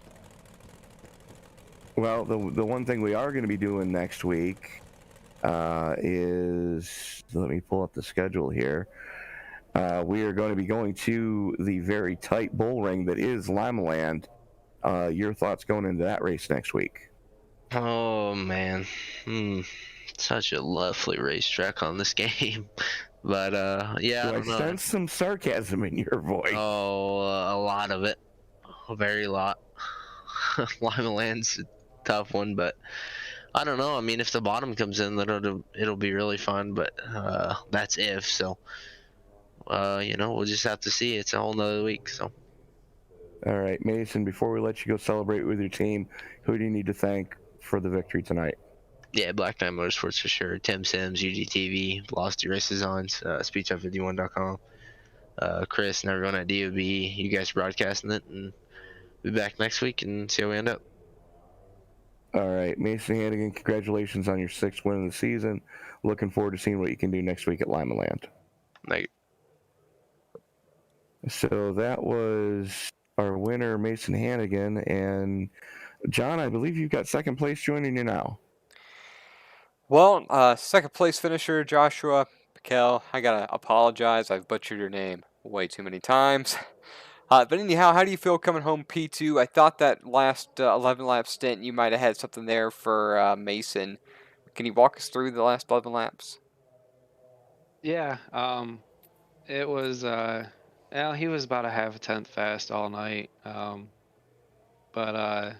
Well, the one thing we are going to be doing next week is, let me pull up the schedule here. We are going to be going to the very tight bull ring that is Lima Land. Your thoughts going into that race next week? Oh man, such a lovely racetrack on this game. But yeah, I don't know. sense some sarcasm in your voice. Oh, a lot of it, a very lot. Lima Land's a tough one, but I don't know. I mean, if the bottom comes in, then it'll be really fun. But that's if. So we'll just have to see. It's a whole nother week. So. All right, Mason, before we let you go celebrate with your team, who do you need to thank for the victory tonight? Yeah, Black Knight Motorsports for sure. Tim Sims, UGTV, Velocity Race Designs, SpeedTruck51.com, Chris and everyone at DOB. You guys broadcasting it, and we'll be back next week and see how we end up. All right, Mason Hannigan, congratulations on your 6th win of the season. Looking forward to seeing what you can do next week at Lima Land. Thank you. So that was our winner, Mason Hannigan. And John, I believe you've got 2nd place joining you now. Well, 2nd place finisher, Joshua Piquel. I gotta apologize. I've butchered your name way too many times. But anyhow, how do you feel coming home P2? I thought that last 11-lap stint, you might have had something there for Mason. Can you walk us through the last 11 laps? Yeah, it was, he was about a half a tenth fast all night. But I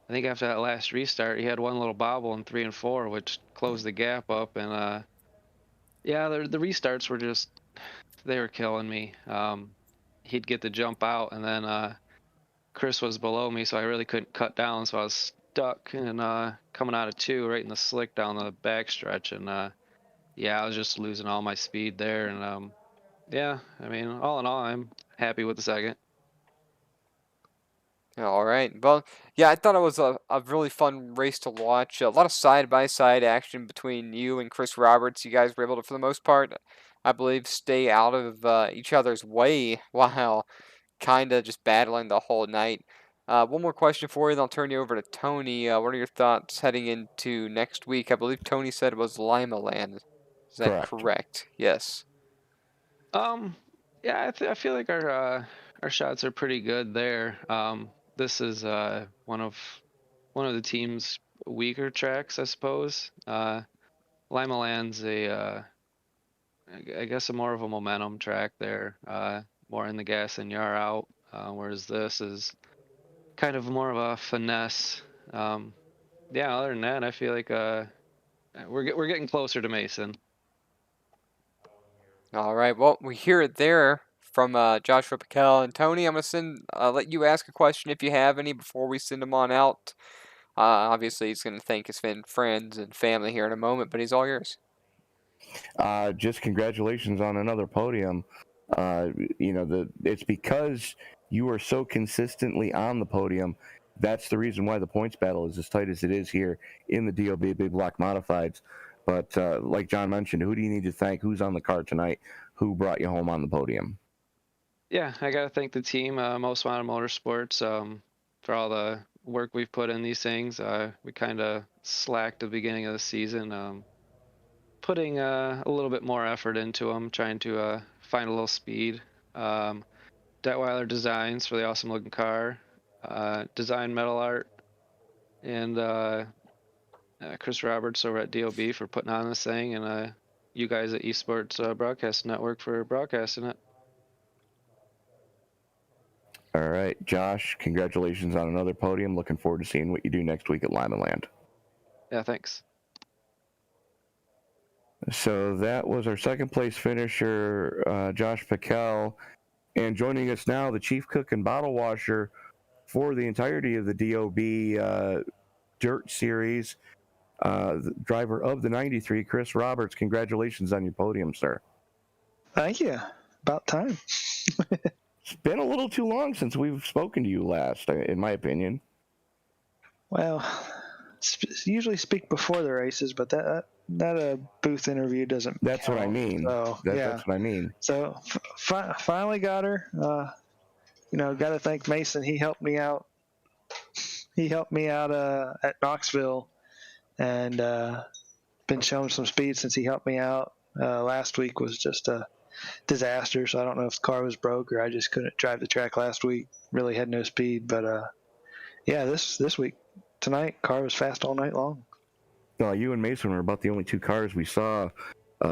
think after that last restart, he had one little bobble in 3 and 4, which closed the gap up. And yeah, the restarts were they were killing me. He'd get the jump out, and then Chris was below me, so I really couldn't cut down, so I was stuck and coming out of 2 right in the slick down the backstretch. And yeah, I was just losing all my speed there. And yeah, I mean, all in all, I'm happy with the 2nd. All right. Well, yeah, I thought it was a really fun race to watch. A lot of side-by-side action between you and Chris Roberts. You guys were able to, for the most part, I believe, stay out of each other's way while kind of just battling the whole night. One more question for you, then I'll turn you over to Tony. What are your thoughts heading into next week? I believe Tony said it was Lima Land. Is that correct? Yes. Yeah, I feel like our shots are pretty good there. This is one of the team's weaker tracks, I suppose. Lima Land's I guess a more of a momentum track there, more in the gas and you're out, whereas this is kind of more of a finesse. Yeah, other than that, I feel like we're getting closer to Mason. All right. Well, we hear it there from Joshua Piquel and Tony. I'm gonna let you ask a question if you have any before we send him on out. Obviously, he's gonna thank his friends and family here in a moment, but he's all yours. Just congratulations on another podium. It's because you are so consistently on the podium. That's the reason why the points battle is as tight as it is here in the DOB Big Block Modifieds. But like John mentioned, who do you need to thank? Who's on the card tonight? Who brought you home on the podium? Yeah, I got to thank the team, Most Wanted Motorsports, for all the work we've put in these things. We kind of slacked at the beginning of the season, putting a little bit more effort into them, trying to find a little speed. Detweiler Designs for the awesome looking car, Design Metal Art, and Chris Roberts over at DOB for putting on this thing, and you guys at Esports Broadcast Network for broadcasting it. All right, Josh, congratulations on another podium. Looking forward to seeing what you do next week at Lima Land. Yeah, thanks. So that was our second place finisher, Josh Piquel. And joining us now, the chief cook and bottle washer for the entirety of the DOB Dirt Series, the driver of the 93, Chris Roberts. Congratulations on your podium, sir. Thank you. About time. It's been a little too long since we've spoken to you last, in my opinion. Well, usually speak before the races, but that booth interview doesn't. That's count. what I mean. So That's what I mean. So finally got her. Got to thank Mason. He helped me out. He helped me out at Knoxville, and been showing some speed since he helped me out. Last week was just a disaster, so I don't know if the car was broke or I just couldn't drive the track last week. Really had no speed, but this week, tonight, car was fast all night long. You and Mason were about the only two cars we saw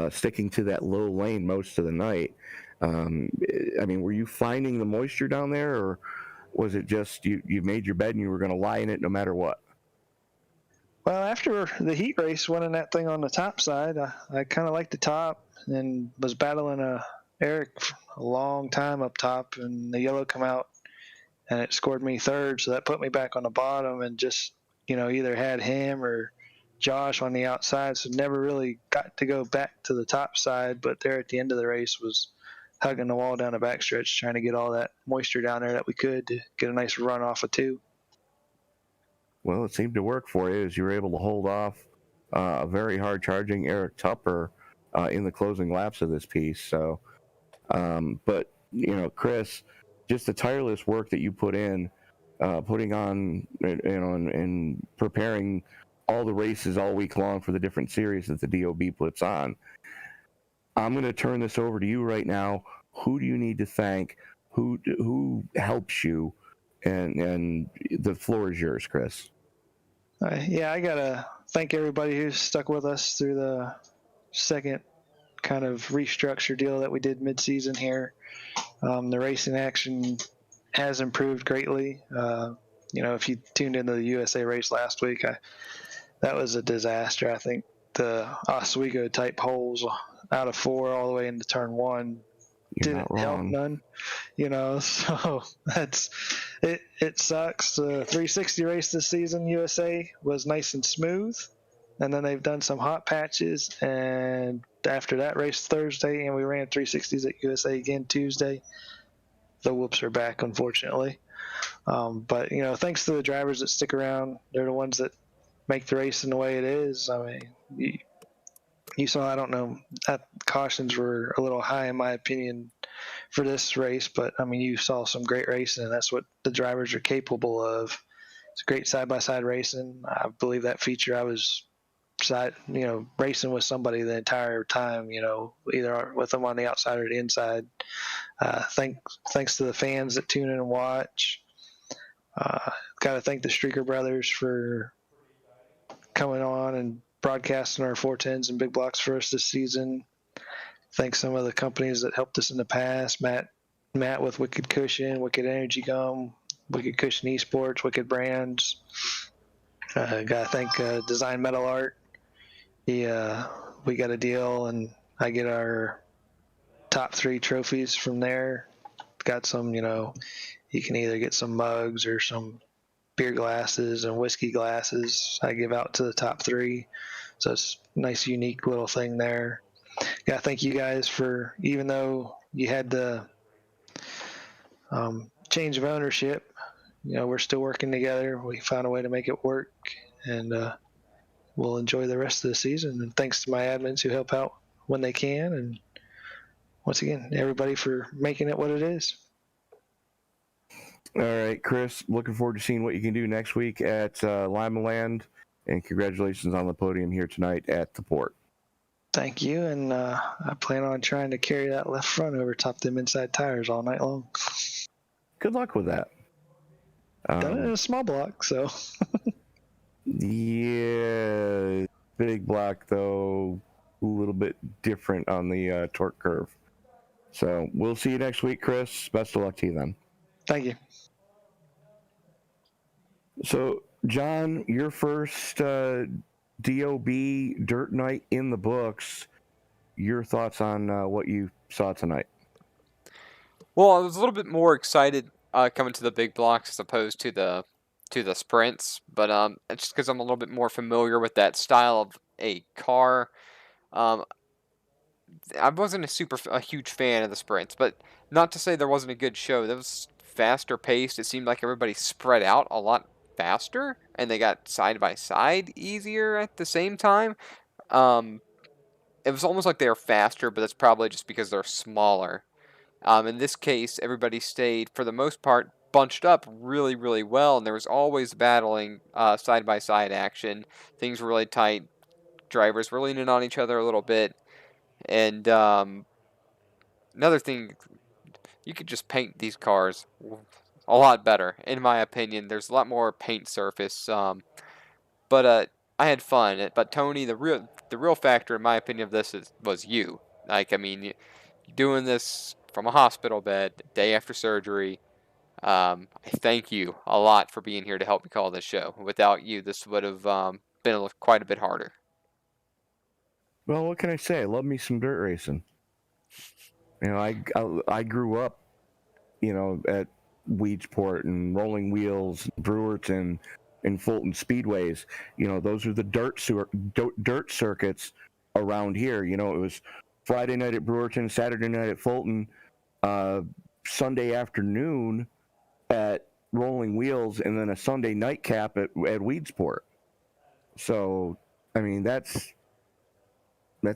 sticking to that low lane most of the night. I mean, were you finding the moisture down there, or was it just you made your bed and you were going to lie in it no matter what? Well, after the heat race, winning that thing on the top side, I kind of liked the top and was battling Eric for a long time up top, and the yellow come out and it scored me third, so that put me back on the bottom and just, either had him or Josh on the outside, so never really got to go back to the top side, but there at the end of the race was hugging the wall down the backstretch, trying to get all that moisture down there that we could to get a nice run off of two. Well, it seemed to work for you as you were able to hold off a very hard charging Eric Tupper in the closing laps of this piece. So, but Chris, just the tireless work that you put in, putting on, and preparing all the races all week long for the different series that the DOB puts on. I'm going to turn this over to you right now. Who do you need to thank? Who helps you? And the floor is yours, Chris. I gotta thank everybody who's stuck with us through the second kind of restructure deal that we did mid-season here. The racing action has improved greatly. If you tuned into the USA race last week, that was a disaster. I think the Oswego type holes out of 4 all the way into turn 1 didn't help none. So that's it. It sucks. The 360 race this season, USA, was nice and smooth, and then they've done some hot patches. And after that race Thursday, and we ran 360s at USA again Tuesday, the whoops are back, unfortunately. But thanks to the drivers that stick around, they're the ones that make the race in the way it is. I mean, you saw, I don't know, cautions were a little high in my opinion for this race, but I mean, you saw some great racing, and that's what the drivers are capable of. It's great side-by-side racing. I believe that feature, I was racing with somebody the entire time, either with them on the outside or the inside. Thanks to the fans that tune in and watch. Got to thank the Streaker brothers for coming on and broadcasting our 410s and big blocks for us this season. Thanks some of the companies that helped us in the past. Matt with Wicked Cushion, Wicked Energy Gum, Wicked Cushion Esports, Wicked Brands. Gotta thank Design Metal Art. We got a deal, and I get our top 3 trophies from there. Got some, you can either get some mugs or some beer glasses and whiskey glasses I give out to the top 3. So it's a nice, unique little thing there. Yeah, thank you guys for, even though you had the change of ownership, we're still working together. We found a way to make it work, and we'll enjoy the rest of the season. And thanks to my admins who help out when they can. And once again, everybody for making it what it is. All right, Chris, looking forward to seeing what you can do next week at Lima Land, and congratulations on the podium here tonight at the port. Thank you, and I plan on trying to carry that left front over top them inside tires all night long. Good luck with that. Done it in a small block, so. Yeah, big block, though, a little bit different on the torque curve. So we'll see you next week, Chris. Best of luck to you then. Thank you. So, John, your first DOB dirt night in the books. your thoughts on what you saw tonight? Well, I was a little bit more excited coming to the big blocks as opposed to the sprints, but it's just because I'm a little bit more familiar with that style of a car. Um, I wasn't a huge fan of the sprints, but not to say there wasn't a good show. That was faster paced. It seemed like everybody spread out a lot faster, and they got side by side easier at the same time. Um, it was almost like they were faster, but that's probably just because they're smaller. In this case, everybody stayed, for the most part, bunched up really, really well, and there was always battling side-by-side action. Things were really tight. Drivers were leaning on each other a little bit. And another thing, you could just paint these cars a lot better, in my opinion. There's a lot more paint surface. But I had fun. But Tony, the real factor, in my opinion, of this was you. Like, I mean, doing this from a hospital bed, day after surgery. I thank you a lot for being here to help me call this show. Without you, this would have been quite a bit harder. Well, what can I say? I love me some dirt racing. You know, I grew up, you know, at Weedsport and Rolling Wheels, Brewerton, and Fulton Speedways. You know, those are the dirt circuits around here. You know, it was Friday night at Brewerton, Saturday night at Fulton, Sunday afternoon at Rolling Wheels, and then a Sunday nightcap at Weedsport. So, I mean, that's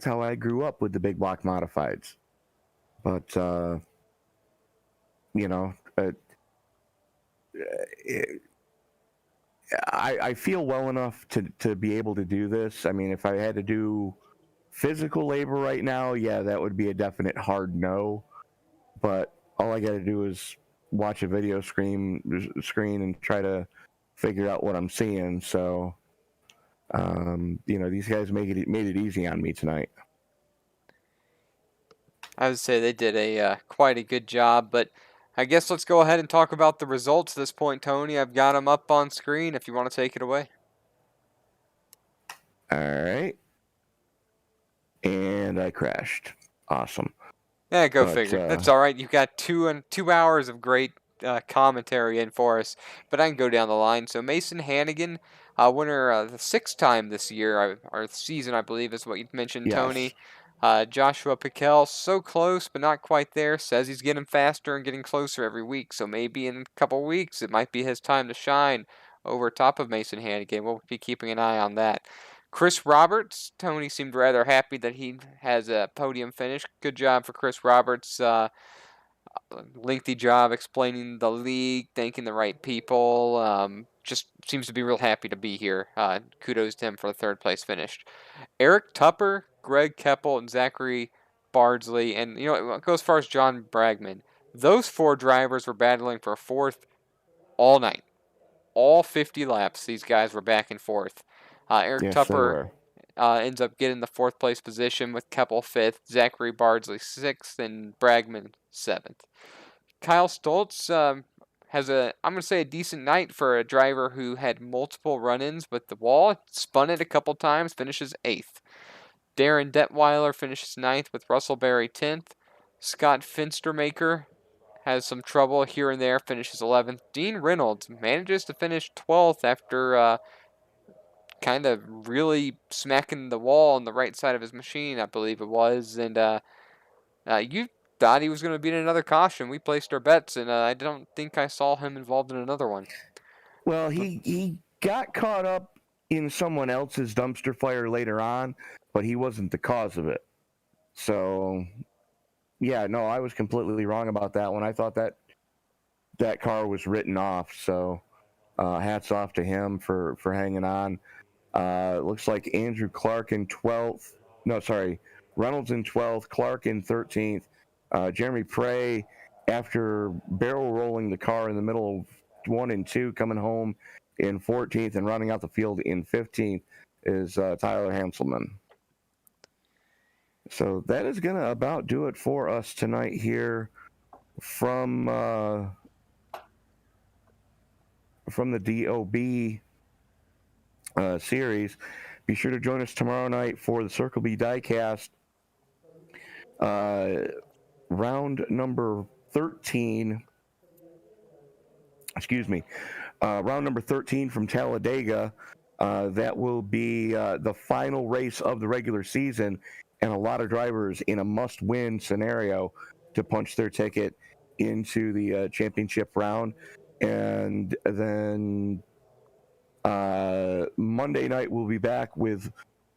how I grew up with the big block modifieds. But you know, I feel well enough to be able to do this. I mean, if I had to do physical labor right now, yeah, that would be a definite hard no. But all I got to do is watch a video screen and try to figure out what I'm seeing. So, you know, these guys made it easy on me tonight. I would say they did a quite a good job, but I guess let's go ahead and talk about the results at this point, Tony. I've got them up on screen if you want to take it away. All right. And I crashed. Awesome. Yeah, go figure. That's all right. You've got 2 hours of great commentary in for us, but I can go down the line. So Mason Hannigan, winner the 6th time this year, or season, I believe is what you mentioned, Yes. Tony. Joshua Piquel, so close, but not quite there. Says he's getting faster and getting closer every week. So maybe in a couple weeks, it might be his time to shine over top of Mason Hannigan. We'll be keeping an eye on that. Chris Roberts, Tony seemed rather happy that he has a podium finish. Good job for Chris Roberts. Lengthy job explaining the league, thanking the right people. Just seems to be real happy to be here. Kudos to him for the 3rd place finish. Eric Tupper, Greg Keppel, and Zachary Bardsley, and you know, it goes as far as John Bragman. Those 4 drivers were battling for 4th all night. All 50 laps, these guys were back and forth. Eric Tupper ends up getting the 4th place position with Keppel 5th, Zachary Bardsley 6th, and Bragman 7th. Kyle Stoltz has I'm going to say a decent night for a driver who had multiple run-ins with the wall, spun it a couple times, finishes 8th. Darren Detweiler finishes 9th with Russell Berry 10th. Scott Finstermaker has some trouble here and there, finishes 11th. Dean Reynolds manages to finish 12th after kind of really smacking the wall on the right side of his machine, I believe it was. And you thought he was going to be in another caution. We placed our bets, and I don't think I saw him involved in another one. Well, he got caught up in someone else's dumpster fire later on, but he wasn't the cause of it. So, yeah, no, I was completely wrong about that one. I thought that car was written off. So, hats off to him for hanging on. Looks like Andrew Clark in 12th. No, sorry. Reynolds in 12th, Clark in 13th. Jeremy Prey, after barrel rolling the car in the middle of 1 and 2, coming home in 14th and running out the field in 15th, is Tyler Hanselman. So that is going to about do it for us tonight here from the DOB series. Be sure to join us tomorrow night for the Circle B Diecast round number 13. Excuse me. Round number 13 from Talladega. That will be the final race of the regular season, and a lot of drivers in a must-win scenario to punch their ticket into the championship round. And then Monday night we'll be back with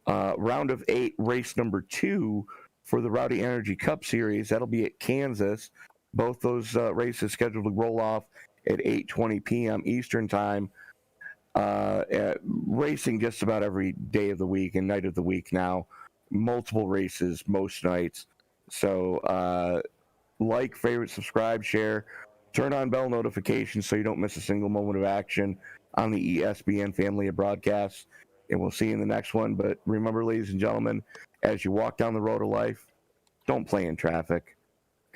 round of 8, race number 2 for the Rowdy Energy Cup Series. That'll be at Kansas. Both those races scheduled to roll off at 8:20 p.m. Eastern Time. Racing just about every day of the week and night of the week now. Multiple races most nights. So like, favorite, subscribe, share, turn on bell notifications so you don't miss a single moment of action on the ESPN family of broadcasts. And we'll see you in the next one. But remember, ladies and gentlemen, as you walk down the road of life, don't play in traffic.